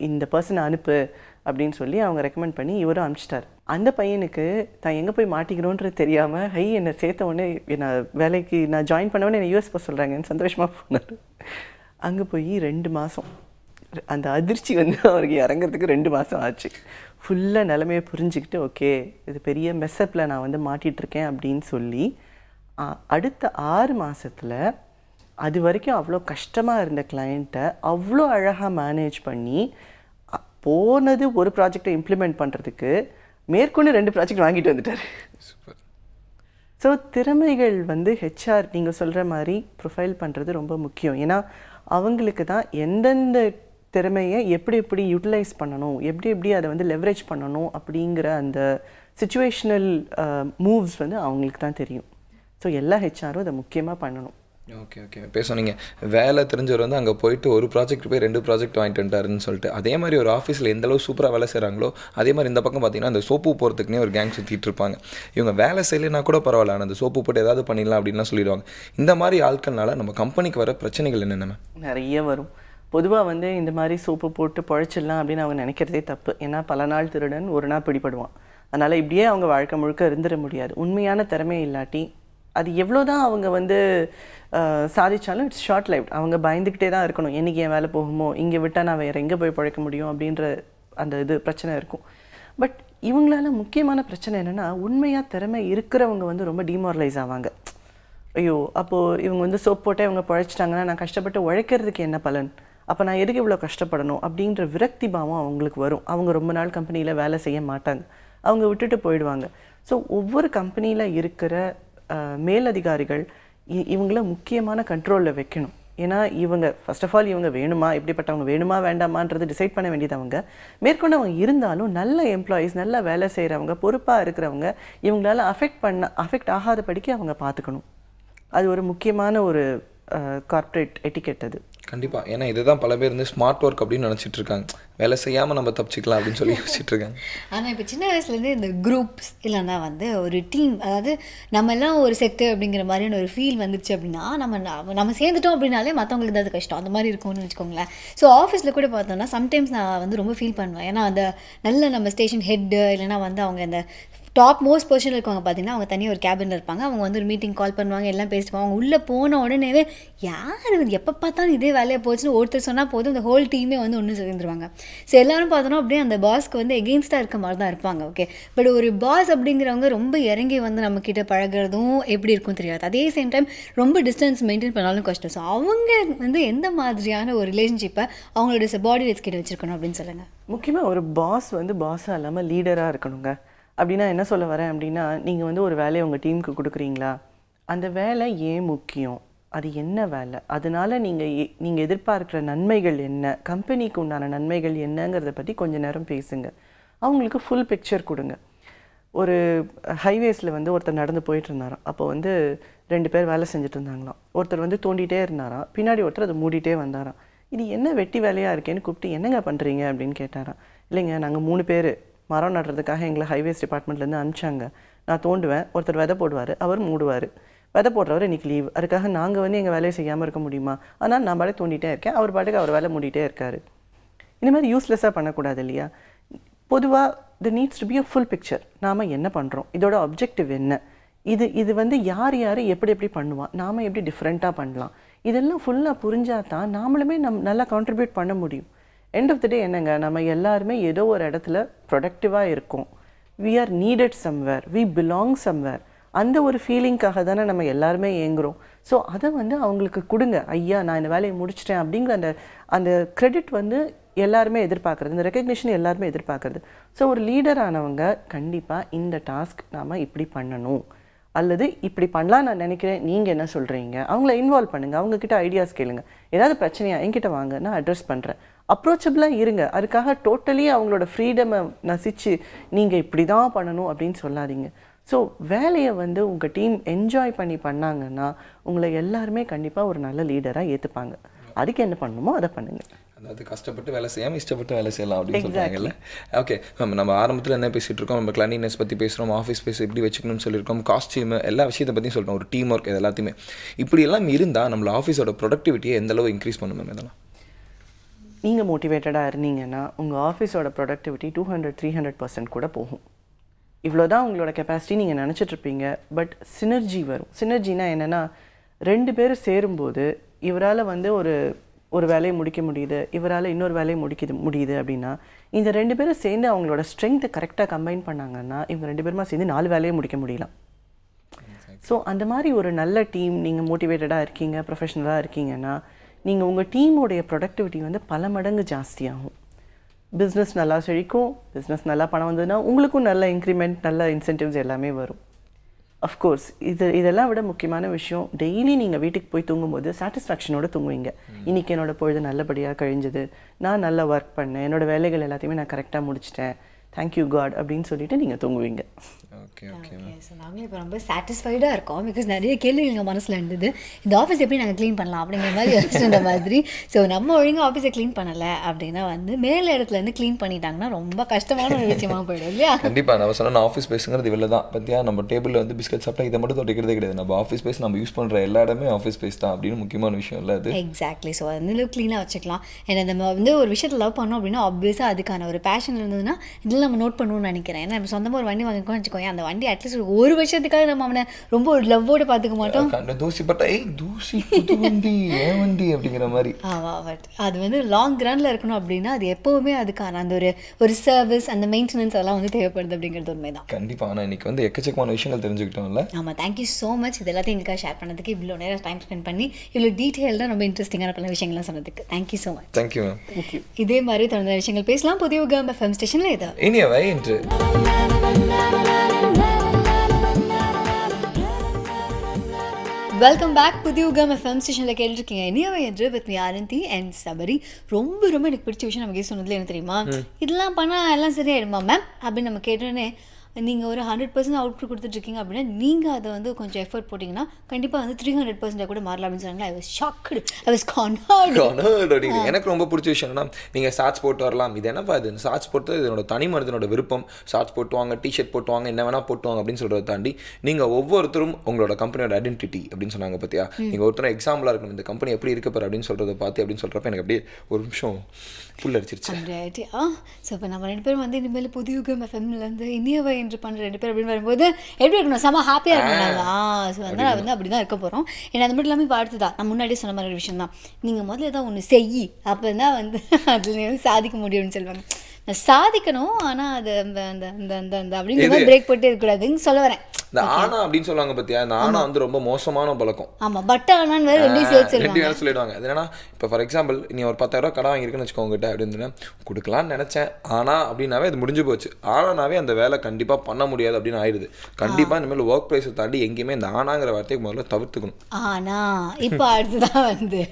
இந்த பர்சனை அனுப்பு அப்படின்னு சொல்லி அவங்க ரெக்கமெண்ட் பண்ணி இவரும் அனுப்பிச்சிட்டார். அந்த பையனுக்கு தான் எங்கே போய் மாட்டிக்கிறோன்றது தெரியாமல் என்னை சேர்த்த உடனே நான் வேலைக்கு நான் ஜாயின் பண்ண உடனே என்னை யூஎஸ் போக சொல்கிறாங்கன்னு சந்தோஷமாக போனார். அங்கே போய் 2 மாதம் அந்த அதிர்ச்சி வந்து அவருக்கு இறங்கிறதுக்கு 2 மாதம் ஆச்சு. ஃபுல்லாக நிலைமையை புரிஞ்சுக்கிட்டு ஓகே இது பெரிய மெஸ்ஸப்பில் நான் வந்து மாட்டிகிட்ருக்கேன் அப்படின்னு சொல்லி அடுத்த 6 மாதத்தில் அது வரைக்கும் அவ்வளோ கஷ்டமாக இருந்த கிளைண்ட்டை அவ்வளோ அழகாக மேனேஜ் பண்ணி போனது ஒரு ப்ராஜெக்டை இம்ப்ளிமெண்ட் பண்ணுறதுக்கு மேற்கொண்டு 2 ப்ராஜெக்ட் வாங்கிட்டு வந்துட்டார். ஸோ திறமைகள் வந்து ஹெச்ஆர் நீங்கள் சொல்கிற மாதிரி ப்ரொஃபைல் பண்ணுறது ரொம்ப முக்கியம். ஏன்னா அவங்களுக்கு தான் எந்தெந்த திறமையை எப்படி யூட்டிலைஸ் பண்ணணும், எப்படி அதை வந்து லெவரேஜ் பண்ணணும் அப்படிங்கிற அந்த சிச்சுவேஷனல் மூவ்ஸ் வந்து அவங்களுக்கு தான் தெரியும். ஸோ எல்லா ஹெச்ஆரும் அதை முக்கியமாக பண்ணணும். ஓகே இப்போ சொன்னீங்க வேலை தெரிஞ்சவர் வந்து அங்கே போயிட்டு ஒரு ப்ராஜெக்ட் போய் 2 ப்ராஜெக்ட் வாங்கிட்டு வந்துட்டாருன்னு சொல்லிட்டு, அதே மாதிரி ஒரு ஆஃபீஸில் எந்தளவு சூப்பராக வேலை செய்கிறாங்களோ அதே மாதிரி இந்த பக்கம் பார்த்தீங்கன்னா அந்த சோப்பு போகிறதுக்குனே ஒரு கேங் சுற்றிட்டு இருப்பாங்க. இவங்க வேலை செய்யலைன்னா கூட பரவாயில்ல, ஆனால் அந்த சோப்பு போட்டு ஏதாவது பண்ணிடலாம் அப்படின்லாம் சொல்லிடுவாங்க. இந்த மாதிரி ஆட்கள்னால நம்ம கம்பெனிக்கு வர பிரச்சனைகள் என்னென்ன? நிறைய வரும். பொதுவாக வந்து இந்த மாதிரி சோப்பு போட்டு பழச்சிடலாம் அப்படின்னு அவங்க நினைக்கிறதே தப்பு. ஏன்னா பல நாள் திருடன் ஒரு நாள் பிடிபடுவான். அதனால் இப்படியே அவங்க வாழ்க்கை முழுக்க இருந்துட முடியாது. உண்மையான திறமை இல்லாட்டி அது எவ்வளோ தான் அவங்க வந்து சாதிச்சாலும் இட்ஸ் ஷார்ட் லைஃப். அவங்க பயந்துக்கிட்டே தான் இருக்கணும், என்றைக்கு என் வேலை போகுமோ, இங்கே விட்டால் நான் வேறு எங்கே போய் பழைக்க முடியும் அப்படின்ற அந்த பிரச்சனை இருக்கும். பட் இவங்களால முக்கியமான பிரச்சனை என்னென்னா உண்மையாக திறமை இருக்கிறவங்க வந்து ரொம்ப டிமாரலைஸ் ஆவாங்க. ஐயோ அப்போது இவங்க வந்து சோப் போட்டே இவங்க பழைச்சிட்டாங்கன்னா நான் கஷ்டப்பட்டு உழைக்கிறதுக்கு என்ன பலன், அப்போ நான் எதுக்கு இவ்வளோ கஷ்டப்படணும் அப்படின்ற விரக்தி பாவம் அவங்களுக்கு வரும். அவங்க ரொம்ப நாள் கம்பெனியில் வேலை செய்ய மாட்டாங்க, அவங்க விட்டுட்டு போயிடுவாங்க. ஸோ ஒவ்வொரு கம்பெனியில் இருக்கிற மேலதிகாரிகள் இவங்கள முக்கியமான கண்ட்ரோலில் வைக்கணும். ஏன்னா இவங்க ஃபர்ஸ்ட் ஆஃப் ஆல் இவங்க வேணுமா, எப்படிப்பட்டவங்க வேணுமா வேண்டாமான்றது டிசைட் பண்ண வேண்டியது அவங்க. மேற்கொண்டு அவங்க இருந்தாலும் நல்ல எம்ப்ளாயீஸ், நல்லா வேலை செய்கிறவங்க, பொறுப்பாக இருக்கிறவங்க இவங்களால அஃபெக்ட் ஆகாதபடிக்கு அவங்க பார்த்துக்கணும். அது ஒரு முக்கியமான ஒரு கார்ப்பரேட் எட்டிகெட் அது. கண்டிப்பாக. ஏன்னா இதுதான் பல பேர் வந்து ஸ்மார்ட் ஒர்க் அப்படின்னு நினச்சிட்டு இருக்காங்க, வேலை செய்யாமல் நம்ம தப்பிச்சிக்கலாம் அப்படின்னு சொல்லி யோசிச்சுட்டு இருக்காங்க. ஆனால் இப்போ சின்ன வயசுலேருந்து இந்த குரூப்ஸ் இல்லைன்னா வந்து ஒரு டீம், அதாவது நம்ம எல்லாம் ஒரு செக்டர் அப்படிங்கிற மாதிரியான ஒரு ஃபீல் வந்துச்சு அப்படின்னா நம்ம சேர்ந்துட்டோம் அப்படின்னாலே மற்றவங்களுக்கு ஏதாவது கஷ்டம் அந்த மாதிரி இருக்கும்னு வச்சுக்கோங்களேன். ஸோ ஆஃபீஸில் கூட பார்த்தோம்னா சம்டைம்ஸ் நான் வந்து ரொம்ப ஃபீல் பண்ணுவேன். ஏன்னா அந்த நல்ல நம்ம ஸ்டேஷன் ஹெட்டு இல்லைனா வந்து அவங்க அந்த டாப் மோஸ்ட் பொசிஷனில் இருக்கவங்க பார்த்தீங்கன்னா அவங்க தனியாக ஒரு கேபினில் இருப்பாங்க. அவங்க வந்து ஒரு மீட்டிங் கால் பண்ணுவாங்க, எல்லாம் பேசிப்பாங்க. அவங்க உள்ளே போன உடனேவே யார் இது எப்போ பார்த்தாலும் இதே வேலையை போச்சுன்னு ஒருத்தர் சொன்னால் போதும் இந்த ஹோல் டீமே வந்து ஒன்று சேர்ந்துருவாங்க. ஸோ எல்லோரும் பார்த்தோன்னா அப்படியே அந்த பாஸ்க்கு வந்து எகெயின்ஸ்டாக இருக்க மாதிரி தான் இருப்பாங்க. ஓகே, பட் ஒரு பாஸ் அப்படிங்கிறவங்க ரொம்ப இறங்கி வந்து நம்மக்கிட்ட பழகிறதும் எப்படி இருக்கும் தெரியாது. அதே சேம் டைம் ரொம்ப டிஸ்டன்ஸ் மெயின்டைன் பண்ணாலும் கஷ்டம். ஸோ அவங்க வந்து எந்த மாதிரியான ஒரு ரிலேஷன்ஷிப்பை அவங்களோட சபார்டினேட்ஸ் கிட்ட வச்சுருக்கணும் அப்படின்னு சொல்லுங்கள். முக்கியமாக ஒரு பாஸ் வந்து பாஸாக இல்லாமல் லீடராக இருக்கணுங்க. அப்படின்னா என்ன சொல்ல வரேன் அப்படின்னா, நீங்கள் வந்து ஒரு வேலையை உங்கள் டீமுக்கு கொடுக்குறீங்களா, அந்த வேலை ஏன் முக்கியம், அது என்ன வேலை, அதனால் நீங்கள் எதிர்பார்க்குற நன்மைகள் என்ன, கம்பெனிக்கு உண்டான நன்மைகள் என்னங்கிறத பற்றி கொஞ்சம் நேரம் பேசுங்க. அவங்களுக்கு ஃபுல் பிக்சர் கொடுங்க. ஒரு ஹைவேஸில் வந்து ஒருத்தர் நடந்து போயிட்டு இருந்தாராம். அப்போ வந்து 2 பேர் வேலை செஞ்சுட்டு இருந்தாங்களாம். ஒருத்தர் வந்து தோண்டிகிட்டே இருந்தாராம், பின்னாடி ஒருத்தர் அதை மூடிட்டே வந்தாராம். இது என்ன வெட்டி வேலையாக இருக்கேன்னு கூப்பிட்டு என்னங்க பண்ணுறீங்க அப்படின்னு கேட்டாராம். இல்லைங்க, நாங்கள் 3 பேர் மரம் நடுறதுக்காக எங்களை ஹைவேஸ் டிபார்ட்மெண்ட்லேருந்து அனுப்பிச்சாங்க. நான் தோண்டுவேன், ஒருத்தர் விதை போடுவார், அவர் மூடுவார். விதை போடுறவர் இன்றைக்கி லீவ், அதுக்காக நாங்கள் வந்து எங்கள் வேலையை செய்யாமல் இருக்க முடியுமா? ஆனால் நான் பாட்டுக்கு தோண்டிகிட்டே இருக்கேன், அவர் பாட்டுக்கு அவர் வேலை மூடிட்டே இருக்கார். இந்த மாதிரி யூஸ்லெஸ்ஸாக பண்ணக்கூடாது இல்லையா? பொதுவாக the needs to be a full picture. நாம் என்ன பண்ணுறோம், இதோட ஆப்ஜெக்டிவ் என்ன, இது வந்து யார் எப்படி பண்ணுவான், நாம் எப்படி டிஃப்ரெண்ட்டாக பண்ணலாம், இதெல்லாம் ஃபுல்லாக புரிஞ்சால் தான் நாமளுமே நல்லா கான்ட்ரிபியூட் பண்ண முடியும். எண்ட் ஆஃப் த டே என்னங்க, நம்ம எல்லாருமே ஏதோ ஒரு இடத்துல ப்ரொடக்டிவாக இருக்கோம். We are needed somewhere, we belong somewhere. அந்த ஒரு ஃபீலிங்காக தானே நம்ம எல்லாருமே ஏங்குறோம். ஸோ அதை வந்து அவங்களுக்கு கொடுங்க. ஐயா நான் இந்த வேலையை முடிச்சிட்டேன் அப்படிங்கிற அந்த கிரெடிட் வந்து எல்லாருமே எதிர்பார்க்குறது, இந்த ரெக்கக்னிஷன் எல்லாருமே எதிர்பார்க்குறது. ஸோ ஒரு லீடர் ஆனவங்க கண்டிப்பாக இந்த டாஸ்க் நாம் இப்படி பண்ணணும் அல்லது இப்படி பண்ணலாம் நான் நினைக்கிறேன், நீங்கள் என்ன சொல்கிறீங்க, அவங்கள இன்வால்வ் பண்ணுங்கள், அவங்கக்கிட்ட ஐடியாஸ் கேளுங்க. ஏதாவது பிரச்சனையா என்கிட்ட வாங்க, நான் அட்ரஸ் பண்ணுறேன். அப்ரோச்சபிளாக இருங்க. அதுக்காக டோட்டலி அவங்களோட ஃப்ரீடமை நசிச்சு நீங்கள் இப்படி தான் பண்ணணும் அப்படின்னு சொல்லாதீங்க. ஸோ வேலையை வந்து உங்கள் டீம் என்ஜாய் பண்ணி பண்ணாங்கன்னா உங்களை எல்லாருமே கண்டிப்பாக ஒரு நல்ல லீடராக ஏற்றுப்பாங்க. அதுக்கு என்ன பண்ணணுமோ அதை பண்ணுங்கள். அதாவது கஷ்டப்பட்டு வேலை செய்யாமல் இஷ்டப்பட்டு வேலை செய்யலாம் அப்படின்னு சொல்கிறாங்கல்ல. ஓகே மேம், நம்ம ஆரம்பத்தில் என்ன பேசிகிட்டு இருக்கோம், நம்ம கிளீனினஸ் பற்றி பேசுகிறோம், ஆஃபீஸ் ஸ்பேஸ் எப்படி வச்சுக்கணும்னு சொல்லியிருக்கோம், காஸ்டியூம் எல்லா விஷயத்தை பற்றியும் சொல்கிறோம், ஒரு டீம் ஒர்க் இது எல்லாத்தையுமே. இப்படி எல்லாம் இருந்தால் நம்மள ஆஃபீஸோட ப்ரொடக்டிவிட்டியை எந்தளவு இன்க்ரீஸ் பண்ணும் மேம்? இதெல்லாம் நீங்கள் மோட்டிவேட்டடாக இருந்தீங்கன்னா உங்கள் ஆஃபீஸோட ப்ரொடக்டிவிட்டி 200-300% கூட போகும். இவ்வளோதான் உங்களோட கெப்பாசிட்டி நீங்கள் நினச்சிட்ருப்பீங்க. பட் சினர்ஜி வரும். சினர்ஜினா என்னென்னா, 2 பேர் சேரும்போது இவரால் வந்து ஒரு வேலையை முடிக்க முடியுது, இவரால் இன்னொரு வேலையை முடியுது அப்படின்னா, இந்த 2 பேரும் சேர்ந்து அவங்களோட ஸ்ட்ரென்த்தை கரெக்டாக கம்பைன் பண்ணாங்கன்னா இவங்க 2 பேருமா சேர்ந்து 4 வேலையை முடிக்க முடியலாம். ஸோ அந்த மாதிரி ஒரு நல்ல டீம், நீங்கள் மோட்டிவேட்டடாக இருக்கீங்க, ப்ரொஃபஷனலாக இருக்கீங்கன்னா, நீங்கள் உங்கள் டீமோடைய ப்ரொடக்டிவிட்டி வந்து பல மடங்கு ஜாஸ்தியாகும். பிஸ்னஸ் நல்லா செழிக்கும். பிஸ்னஸ் நல்லா பணம் வந்ததுன்னா உங்களுக்கும் நல்ல இன்க்ரிமெண்ட், நல்ல இன்சென்டிவ்ஸ் எல்லாமே வரும். அஃப்கோர்ஸ் இதெல்லாம் விட முக்கியமான விஷயம், டெய்லி நீங்கள் வீட்டுக்கு போய் தூங்கும்போது சாட்டிஸ்ஃபேக்ஷனோடு தூங்குவீங்க. இன்றைக்கி என்னோட பொழுது நல்லபடியாக கழிஞ்சது, நான் நல்லா ஒர்க் பண்ணேன், என்னோடய வேலைகள் எல்லாத்தையுமே நான் கரெக்டாக முடிச்சிட்டேன், தேங்க்யூ காட் அப்படின்னு சொல்லிட்டு நீங்கள் தூங்குவீங்க. Okay okay. ஸோ நாங்களும் இப்போ ரொம்ப சாட்டிஸ்ஃபைடாக இருக்கோம். பிகாஸ் நிறைய கேள்விகள் எங்கள் மனசில் இருந்தது, இந்த ஆஃபீஸ் எப்படி நாங்கள் க்ளீன் பண்ணலாம் அப்படிங்கிற மாதிரி யோசிச்சிருந்த மாதிரி. ஸோ நம்ம ஒழுங்காக ஆஃபீஸை க்ளீன் பண்ணலை அப்படின்னா வந்து மேலே இடத்துலேருந்து க்ளீன் பண்ணிட்டாங்கன்னா ரொம்ப கஷ்டமான ஒரு விஷயமாக போயிடும் இல்லையா? கண்டிப்பாக நம்ம சொன்ன ஆஃபீஸ் பேஸுங்கிறது இவ்வளோ தான். பற்றியா நம்ம டேபிளில் வந்து பிஸ்கட் சாப்பிட்டா இதை மட்டும் தொடைக்கிறதே கிடையாது. நம்ம ஆஃபீஸ் பேஸ் நம்ம யூஸ் பண்ணுற எல்லா இடமே ஆஃபீஸ் பேஸ் தான் அப்படின்னு முக்கியமான விஷயம் இல்லை அது. எக்ஸாக்ட்லி. ஸோ அந்த க்ளீனாக வச்சுக்கலாம். ஏன்னா நம்ம வந்து ஒரு விஷயத்தை லவ் பண்ணோம் அப்படின்னா ஆப்வியஸாக அதுக்கான ஒரு பேஷன் இருந்ததுன்னா இதில் நம்ம நோட் பண்ணணும்னு நினைக்கிறேன். ஏன்னா நம்ம சொந்தமாக ஒரு வண்டி வாங்கிக்கோன்னு வச்சுக்கோங்க, அந்த வண்டி அட்லீஸ்ட் ஒரு வருஷத்துக்காக நம்ம அவனை ரொம்ப ஒரு லவ்வோடு பார்த்துக்க மாட்டோம். தூசி பட்டா தூசி புது வண்டி ஏன் வண்டி அப்படிங்கிற மாதிரி. பட் அது வந்து லாங் ரன்ல இருக்கணும் அப்படின்னா அது எப்போவுமே அதுக்கான அந்த ஒரு சர்வீஸ், அந்த மெயின்டெனன்ஸ் அதெல்லாம் வந்து தேவைப்படுது அப்படிங்கிறது உண்மைதான். கண்டிப்பாக. ஆனால் இன்னைக்கு வந்து எக்கச்சக்கமான விஷயங்கள் தெரிஞ்சுக்கிட்டோம்ல. ஆமாம், தேங்க்யூ ஸோ மச். இது எல்லாத்தையும் எங்களுக்காக ஷேர் பண்ணதுக்கு, இவ்வளோ நேரம் டைம் ஸ்பெண்ட் பண்ணி இவ்வளோ டீட்டெயில்டாக ரொம்ப இன்ட்ரெஸ்டிங்கான பல விஷயங்கள்லாம் சொன்னதுக்கு thank you so much. Thank you ma'am. இதே மாதிரி தொடர்ந்த விஷயங்கள் பேசலாம் புதிய யுகம் FM ஸ்டேஷனில். ஏதோ இனியவை என்று வெல்கம் பேக். புதிய யுகம் FM ஸ்டேஷனில் கேட்டுருக்கீங்க இனியவை என்று with me Anandhi and Sabari. ரொம்ப எனக்கு பிடிச்ச விஷயம் நமக்கு சொன்னதுல என்ன தெரியுமா, இதெல்லாம் பண்ணால் எல்லாம் சரியாயிடுமா மேம் அப்படின்னு நம்ம கேட்டோன்னே, நீங்கள் ஒரு 100% அவுட்புட் கொடுத்துட்ருக்கீங்க அப்படின்னா நீங்கள் அதை வந்து கொஞ்சம் எஃபர்ட் போட்டிங்கன்னா கண்டிப்பாக வந்து 300% கூட மாறலாம் அப்படின்னு சொன்னாங்களா. I was shocked, I was cornered. எனக்கு ரொம்ப பிடிச்ச விஷயம்னா, நீங்கள் ஷார்ட்ஸ் போட்டு வரலாம், இது என்னப்பா இது ஷார்ட்ஸ் போட்டு இதனோட தனி மனிதனோட விருப்பம், ஷார்ட்ஸ் போட்டுவாங்க, டிஷர்ட் போட்டுவாங்க, என்ன வேணால் போட்டுவாங்க அப்படின்னு சொல்கிறத தாண்டி நீங்கள் ஒவ்வொருத்தரும் உங்களோட கம்பெனியோட ஐடென்டிட்டி அப்படின்னு சொன்னாங்க பார்த்தியா. நீங்கள் ஒருத்தரும் எக்ஸாம்பிளாக இருக்கணும், இந்த கம்பெனி எப்படி இருக்க போகிற அப்படின்னு சொல்கிறத பார்த்து அப்படின்னு சொல்கிறப்ப எனக்கு அப்படியே ஒரு நிமிஷம் புல் அடிச்சிருச்சு. ஸோ இப்போ நம்ம 2 பேரும் வந்து இனிமேல் புதிய யுகம் FMலேருந்து இனியவை என்று பண்ணுற 2 பேர் அப்படின்னு வரும்போது எப்படி இருக்கணும், செம்ம ஹாப்பியாக இருக்கணும். ஸோ அதனால் வந்து அப்படி தான் இருக்க போகிறோம். ஏன்னா அது மட்டும் இல்லாமல் இப்போ அடுத்ததா நான் முன்னாடியே சொன்ன மாதிரி ஒரு விஷயம் தான், நீங்கள் முதல்ல ஏதாவது ஒன்று செய், அப்போ தான் வந்து அதில் வந்து சாதிக்க முடியும்னு சொல்லுவாங்க. நான் சாதிக்கணும், ஆனால் அது அந்த அந்த அந்த அந்த அந்த அப்படிங்கிற பிரேக் போட்டு இருக்கக்கூடாதுன்னு சொல்ல வரேன். இந்த ஆனா அப்படின்னு சொல்லுவாங்க பார்த்தியா, இந்த ஆனா வந்து ரொம்ப மோசமான பழக்கம். ஆமாம், பட் ஆனான்னு வேறு 2 சேர்த்து சொல்லிடுவாங்க. அது என்னன்னா, இப்போ ஃபார் எக்ஸாம்பிள் நீ ஒரு 10,000 கடை வாங்கியிருக்குன்னு வச்சுக்கோங்கிட்ட அப்படின்னு கொடுக்கலான்னு நினச்சேன், ஆனால் அப்படின்னாவே அது முடிஞ்சு போச்சு. ஆனாவே அந்த வேலை கண்டிப்பாக பண்ண முடியாது அப்படின்னு ஆயிடுது. கண்டிப்பாக இனிமேல் ஒர்க் ப்ரைஸை தாண்டி எங்கேயுமே இந்த ஆனாங்கிற வார்த்தையை முதல்ல தவிர்த்துக்கணும். ஆனால் இப்போ அடுத்துதான் வந்து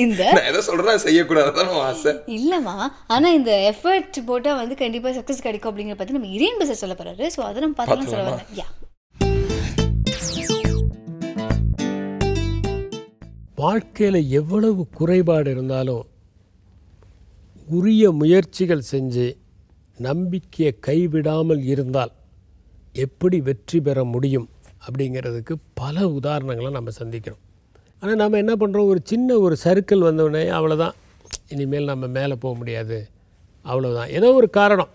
இந்த நான் எதை சொல்கிறேன் செய்யக்கூடாதுதான் ஆசை இல்லைம்மா, ஆனால் இந்த எஃபர்ட் போட்டால் வந்து கண்டிப்பாக சக்ஸஸ் கிடைக்கும் அப்படிங்கிற பற்றி நம்ம இறையன் பசர் சொல்ல போகிறாரு. ஸோ அதை நம்ம பார்த்துலாம் சொல்ல வந்தேன். யா, வாழ்க்கையில் எவ்வளவு குறைபாடு இருந்தாலும் உரிய முயற்சிகள் செஞ்சு நம்பிக்கையை கைவிடாமல் இருந்தால் எப்படி வெற்றி பெற முடியும் அப்படிங்கிறதுக்கு பல உதாரணங்களை நம்ம சந்திக்கிறோம். ஆனால் நம்ம என்ன பண்ணுறோம், ஒரு சின்ன ஒரு சர்க்கிள் வந்தோடனே அவ்வளோதான், இனிமேல் நம்ம மேலே போக முடியாது, அவ்வளோதான். ஏதோ ஒரு காரணம்,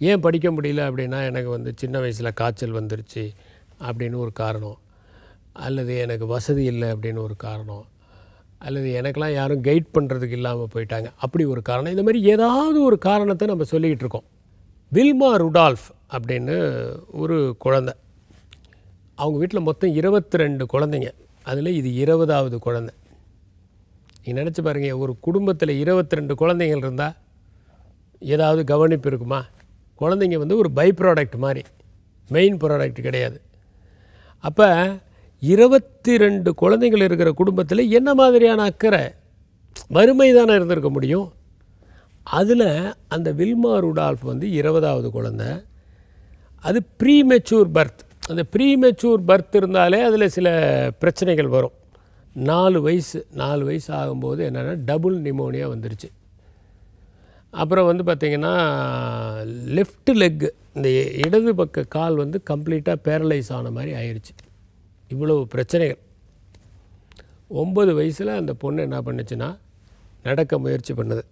ஏன் படிக்க முடியல அப்படின்னா எனக்கு வந்து சின்ன வயசில் காய்ச்சல் வந்துருச்சு அப்படின்னு ஒரு காரணம், அல்லது எனக்கு வசதி இல்லை அப்படின்னு ஒரு காரணம், அல்லது எனக்கெல்லாம் யாரும் கைட் பண்ணுறதுக்கு இல்லாமல் போயிட்டாங்க அப்படி ஒரு காரணம். இந்த மாதிரி ஏதாவது ஒரு காரணத்தை நம்ம சொல்லிக்கிட்டு இருக்கோம். வில்மா ருடால்ஃப் அப்படின்னு ஒரு குழந்தை, அவங்க வீட்டில் மொத்தம் 22 குழந்தைங்க, அதில் இது 20வது குழந்தை. நீங்கள் நினச்சி பாருங்கள், ஒரு குடும்பத்தில் 22 குழந்தைகள் இருந்தால் ஏதாவது கவனிப்பு இருக்குமா? குழந்தைங்க வந்து ஒரு பை ப்ராடக்ட் மாதிரி, மெயின் ப்ராடக்ட் கிடையாது. அப்போ 22 குழந்தைகள் இருக்கிற குடும்பத்தில் என்ன மாதிரியான அக்கறை, வறுமை தானே இருந்திருக்க முடியும். அதில் அந்த வில்மா ருடால்ஃப் வந்து 20வது குழந்தை. அது ப்ரீமெச்சூர் பர்த். அந்த ப்ரீமெச்சூர் பர்த் இருந்தாலே அதில் சில பிரச்சனைகள் வரும். 4 வயசு ஆகும்போது என்னென்னா டபுள் நிமோனியா வந்துருச்சு. அப்புறம் வந்து பார்த்திங்கன்னா லெஃப்ட் லெக், இந்த இடது பக்க கால் வந்து கம்ப்ளீட்டாக பேரலைஸ் ஆன மாதிரி ஆயிடுச்சு. இவ்வளவு பிரச்சனைகள். 9 வயசில் அந்த பொண்ணு என்ன பண்ணுச்சுன்னா நடக்க முயற்சி பண்ணுது.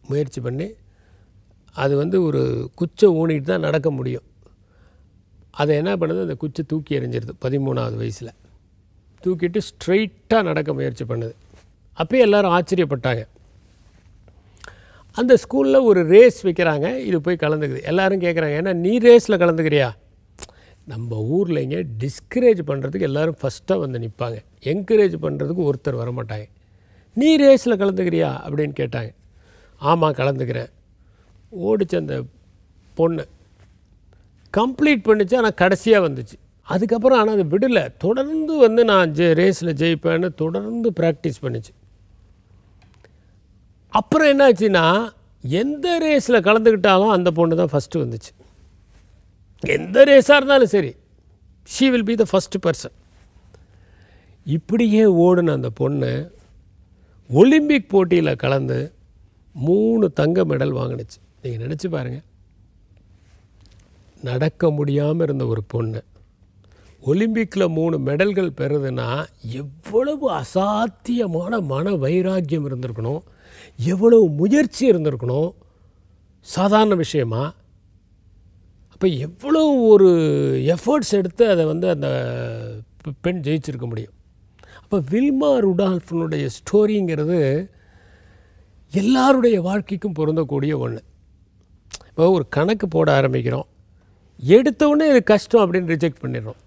முயற்சி பண்ணி அது வந்து ஒரு குச்சை ஊனிட்டு தான் நடக்க முடியும். அதை என்ன பண்ணுது, அந்த குச்சை தூக்கி எறிஞ்சிருது 13வது வயசில். தூக்கிட்டு ஸ்ட்ரெயிட்டாக நடக்க முயற்சி பண்ணுது. அப்போயே எல்லோரும் ஆச்சரியப்பட்டாங்க. அந்த ஸ்கூலில் ஒரு ரேஸ் வைக்கிறாங்க, இது போய் கலந்துக்குது. எல்லோரும் கேட்குறாங்க, ஏன்னா நீ ரேஸில் கலந்துக்கிறியா? நம்ம ஊரில் இங்கே டிஸ்கரேஜ் பண்ணுறதுக்கு எல்லோரும் ஃபஸ்ட்டாக வந்து நிற்பாங்க, என்கரேஜ் பண்ணுறதுக்கு ஒருத்தர் வரமாட்டாங்க. நீ ரேஸில் கலந்துக்கிறியா அப்படின்னு கேட்டாங்க. ஆமாம் கலந்துக்கிறேன். ஓடிச்சு அந்த பொண்ணு, கம்ப்ளீட் பண்ணிச்சு. ஆனால் கடைசியாக வந்துச்சு. அதுக்கப்புறம் ஆனால் அது விடலை, தொடர்ந்து வந்து நான் ரேஸில் ஜெயிப்பேன்னு தொடர்ந்து ப்ராக்டிஸ் பண்ணிச்சு. அப்புறம் என்னாச்சுன்னா, எந்த ரேஸில் கலந்துக்கிட்டாலும் அந்த பொண்ணு தான் ஃபஸ்ட்டு வந்துச்சு. எந்த ரேஸாக இருந்தாலும் சரி, she will be the first person. இப்படியே ஓடுன அந்த பொண்ணு ஒலிம்பிக் போட்டியில் கலந்து 3 தங்க மெடல் வாங்கினுச்சு. நீங்கள் நினச்சி பாருங்கள், நடக்க முடியாமல் இருந்த ஒரு பொண்ணு ஒலிம்பிக்கில் 3 மெடல்கள் பெறுதுன்னா எவ்வளவு அசாத்தியமான மன வைராக்கியம் இருந்திருக்கணும், எவ்வளவு முயற்சி இருந்திருக்கணும். சாதாரண விஷயமா? அப்போ எவ்வளோ ஒரு எஃபர்ட்ஸ் எடுத்து அதை வந்து அந்த பெண் ஜெயிச்சிருக்க முடியும். அப்போ வில்மா ருடால்ஃபினுடைய ஸ்டோரிங்கிறது எல்லாருடைய வாழ்க்கைக்கும் பொருந்தக்கூடிய ஒன்று. இப்போ ஒரு கணக்கு போட ஆரம்பிக்கிறோம், எடுத்தவுடனே இது கஷ்டம் அப்படின்னு ரிஜெக்ட் பண்ணிடுறோம்.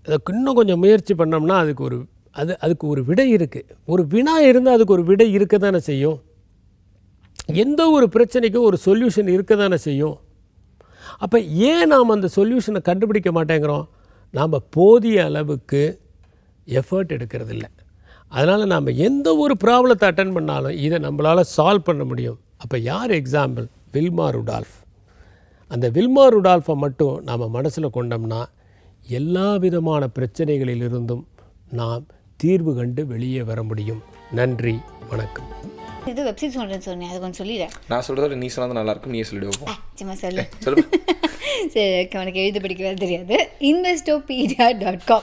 அதுக்கு இன்னும் கொஞ்சம் முயற்சி பண்ணோம்னா அதுக்கு ஒரு விடை இருக்குது. ஒரு வினா இருந்தால் அதுக்கு ஒரு விடை இருக்க தானே செய்யும். எந்த ஒரு பிரச்சனைக்கும் ஒரு சொல்யூஷன் இருக்க தானே செய்யும். அப்போ ஏன் நாம் அந்த சொல்யூஷனை கண்டுபிடிக்க மாட்டேங்கிறோம்? நாம் போதிய அளவுக்கு எஃபர்ட் எடுக்கிறதில்ல. அதனால் நாம் எந்த ஒரு ப்ராப்ளத்தை அட்டன் பண்ணாலும் இதை நம்மளால் சால்வ் பண்ண முடியும். அப்போ யார் எக்ஸாம்பிள்? Wilma Rudolph. அந்த வில்மா ருடால்ஃபை மட்டும் நாம் மனசில் கொண்டோம்னா எல்லா விதமான பிரச்சனைகளிலிருந்தும் நாம் தீர்வு கண்டு வெளியே வர முடியும். நன்றி, வணக்கம். இது வெப்சைட் சொல்கிறேன்னு சொன்னேன், அது கொஞ்சம் சொல்லிடுறேன். நான் சொல்கிறத நீ சொன்னது நல்லாயிருக்கும், நீயே சொல்லிடுவோம். சும்மா சொல்லு. சொல்லு. சரி, உனக்கு எழுத படிக்கவே தெரியாது. investopedia.com.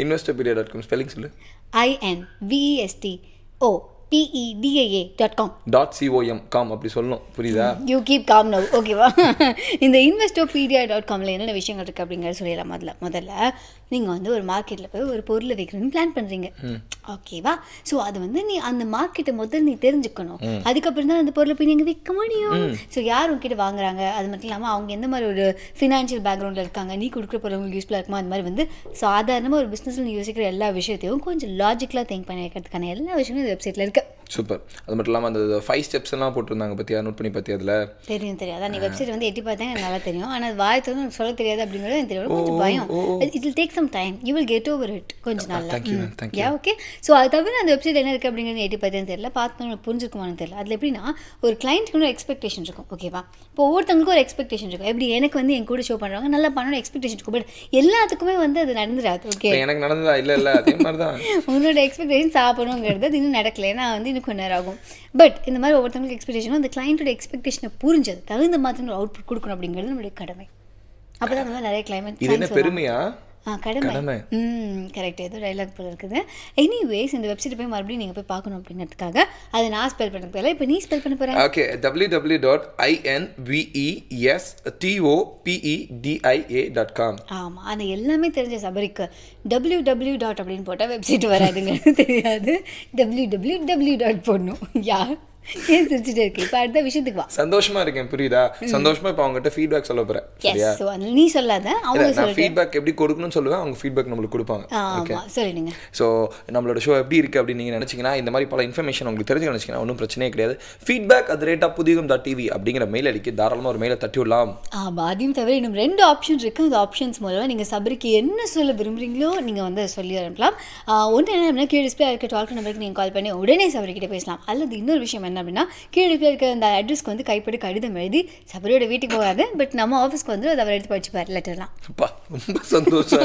investopedia.com ஸ்பெல்லிங் சொல்லு. investopedia.com. .com அப்படி சொல்லணும், புரியுதா? யூ கீப் காம் நவ், ஓகேவா? இந்த investopedia.comல என்னென்ன விஷயங்கள் இருக்குது அப்படிங்கிறத சொல்லிடலாம். முதல்ல நீங்கள் வந்து ஒரு மார்க்கெட்டில் போய் ஒரு பொருளை வைக்கணும்னு பிளான் பண்ணுறீங்க, ஓகேவா? ஸோ அது வந்து நீ அந்த மார்க்கெட்டை முதல்ல நீ தெரிஞ்சுக்கணும். அதுக்கப்புறம் தான் அந்த பொருளை போய் நீங்கள் விற்க முடியும். ஸோ யார் உங்ககிட்ட வாங்குறாங்க, அது மட்டும் இல்லாமல் அவங்க எந்த மாதிரி ஒரு ஃபினான்ஷியல் பேக்ரவுண்டில் இருக்காங்க, நீ கொடுக்குற பொருள் உங்களுக்கு யூஸ்ஃபுல்லாக இருக்குமா, அந்த மாதிரி வந்து சாதாரணமாக ஒரு பிஸ்னஸில் நீ யோசிக்கிற எல்லா விஷயத்தையும் கொஞ்சம் லாஜிக்கலாக திங்க் பண்ணி வைக்கிறதுக்கான எல்லா விஷயமும் இந்த வெப்சைட்டில் இருக்குது. சூப்பர். அது மட்டும் இல்லாமல் அந்த 5 ஸ்டெப்ஸ் எல்லாம் போட்டிருந்தாங்க பற்றியா, நோட் பண்ணி பார்த்தியா? அதில் தெரியாது. நீ வெப்சைட் வந்து எட்டி பார்த்தா எனக்கு நல்லா தெரியும், ஆனால் வாயத்தை வந்து சொல்ல தெரியாது அப்படிங்கிறது எனக்கு தெரியும். கொஞ்சம் பயம். It will take some time, you will get over it. கொஞ்சம் நல்லா. யா, ஓகே. ஸோ அது தவிர அந்த வெப்சைட் என்ன இருக்குது அப்படிங்கிறது எட்டி பார்த்தேன்னு தெரியல, பார்த்தோன்னு புரிஞ்சுக்குமான்னு தெரியல. அதில் எப்படின்னா ஒரு கிளைண்ட்டுக்கு ஒரு எக்ஸ்பெக்டேஷன் இருக்கும், ஓகேவா? இப்போ ஒவ்வொருத்தவங்களுக்கும் ஒரு எக்ஸ்பெக்டேஷன் இருக்கும். எப்படி எனக்கு வந்து என் கூட ஷோ பண்ணுறாங்க, நல்லா பண்ணணும் எக்ஸ்பெக்டேஷன் இருக்கும். பட் எல்லாத்துக்குமே வந்து அது நடந்துடாது. ஓகே, எனக்கு நடந்ததா? இல்லை அதே மாதிரி தான். உன்னோட எக்ஸ்பெக்டேஷன் சாப்பிடணுங்கிறது அது இன்னும் நடக்கல, ஏன்னா வந்து இன்னும் கொஞ்சம் நேரம் ஆகும். பட் இந்த மாதிரி ஒவ்வொருத்தவங்களுக்கு எக்ஸ்பெக்டேஷனும் அந்த கிளைண்ட்டோட எக்ஸ்பெக்டேஷனை புரிஞ்சது தகுந்த மாதிரி ஒரு அவுட்புட் கொடுக்கணும் அப்படிங்கிறது நம்மளுடைய கடமை. அப்போ தான் வந்து நிறைய கிளைமேட் பெருமையா கடமை. கரெக்ட். ஏதோ டைலாக் போல இருக்குது. எனிவேஸ் இந்த வெப்சைட் போய் மறுபடியும் நீங்கள் போய் பார்க்கணும் அப்படிங்கிறதுக்காக அதை நான் ஸ்பெல் பண்ண போயில, இப்போ நீ ஸ்பெல் பண்ண போகிறேன். Okay, www.investopedia.com. ஆமாம், ஆனால் எல்லாமே தெரிஞ்ச சபரிக்கு www. அப்படின்னு போட்டால் வெப்சைட் வராதுங்கிறது தெரியாது. www. போடணும். யார் ஏன் சிரிச்சுட்டு இருக்கு? இப்போ அடுத்த விஷயத்துக்கு வா. சந்தோஷமா இருக்கேன், புரியுதா? சந்தோஷமா இப்போ அவங்ககிட்ட ஃபீட்பேக் சொல்ல போறேன். சரியா? சோ அதனால நீ சொல்லாத, அவங்க நான் ஃபீட்பேக் எப்படி கொடுக்கணும்னு சொல்லுவேன், அவங்க ஃபீட்பேக் நம்மளுக்கு கொடுப்பாங்க. ஓகே, சொல்லிடுங்க. ஸோ நம்மளோட ஷோ எப்படி இருக்கு அப்படின்னு நீங்க நினைச்சீங்கன்னா, இந்த மாதிரி பல இன்ஃபர்மேஷன் உங்களுக்கு தெரிஞ்சு நினைச்சீங்கன்னா ஒன்றும் பிரச்சனையே கிடையாது. feedback@pudhigam.tv அப்படிங்கிற மெயில் அடிக்க தாராளமாக ஒரு மெயிலை தட்டி விடலாம். அதையும் தவிர இன்னும் 2 ஆப்ஷன்ஸ் இருக்குது. அந்த ஆப்ஷன்ஸ் மூலமாக நீங்கள் சபரிக்கு என்ன சொல்ல விரும்புகிறீங்களோ நீங்கள் வந்து சொல்லி அனுப்பலாம். ஒன்று என்ன அப்படின்னா, கீழே டிஸ்பிளே இருக்க டால் நம்பருக்கு நீங்கள் கால் பண்ணி உடனே சபரிக்கிட்ட பேசலாம். அல்லது இன்னொரு விஷயம் என்ன அப்படின்னா, கீழே இருக்க அந்த அட்ரஸ்க்கு வந்து கைப்படி கடிதம் எழுதி சபரியோட வீட்டுக்கு போகாது, பட் நம்ம ஆஃபீஸ்க்கு வந்து அதை அவர் எடுத்து படிச்சுப்பார் லெட்டர்லாம். ரொம்ப சந்தோஷம்.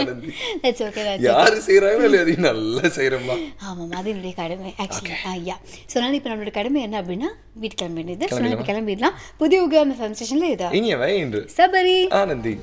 யாரு செய்யறாங்களோ இல்லையா, அது நல்லா செய்யறோமா? ஆமாம், அது என்னுடைய கடமை ஆக்சுவலி. ஐயா, ஸோ அதனால் இப்போ நம்மளோட கடமை என்ன அப்படின்னா வீட்டு கிளம்ப வேண்டியது. ஸோ கிளம்பிடலாம். புதிய உகாம ஃபேம் ஸ்டேஷனில் இதா இனியவை இன்று சபரி ஆனந்தி.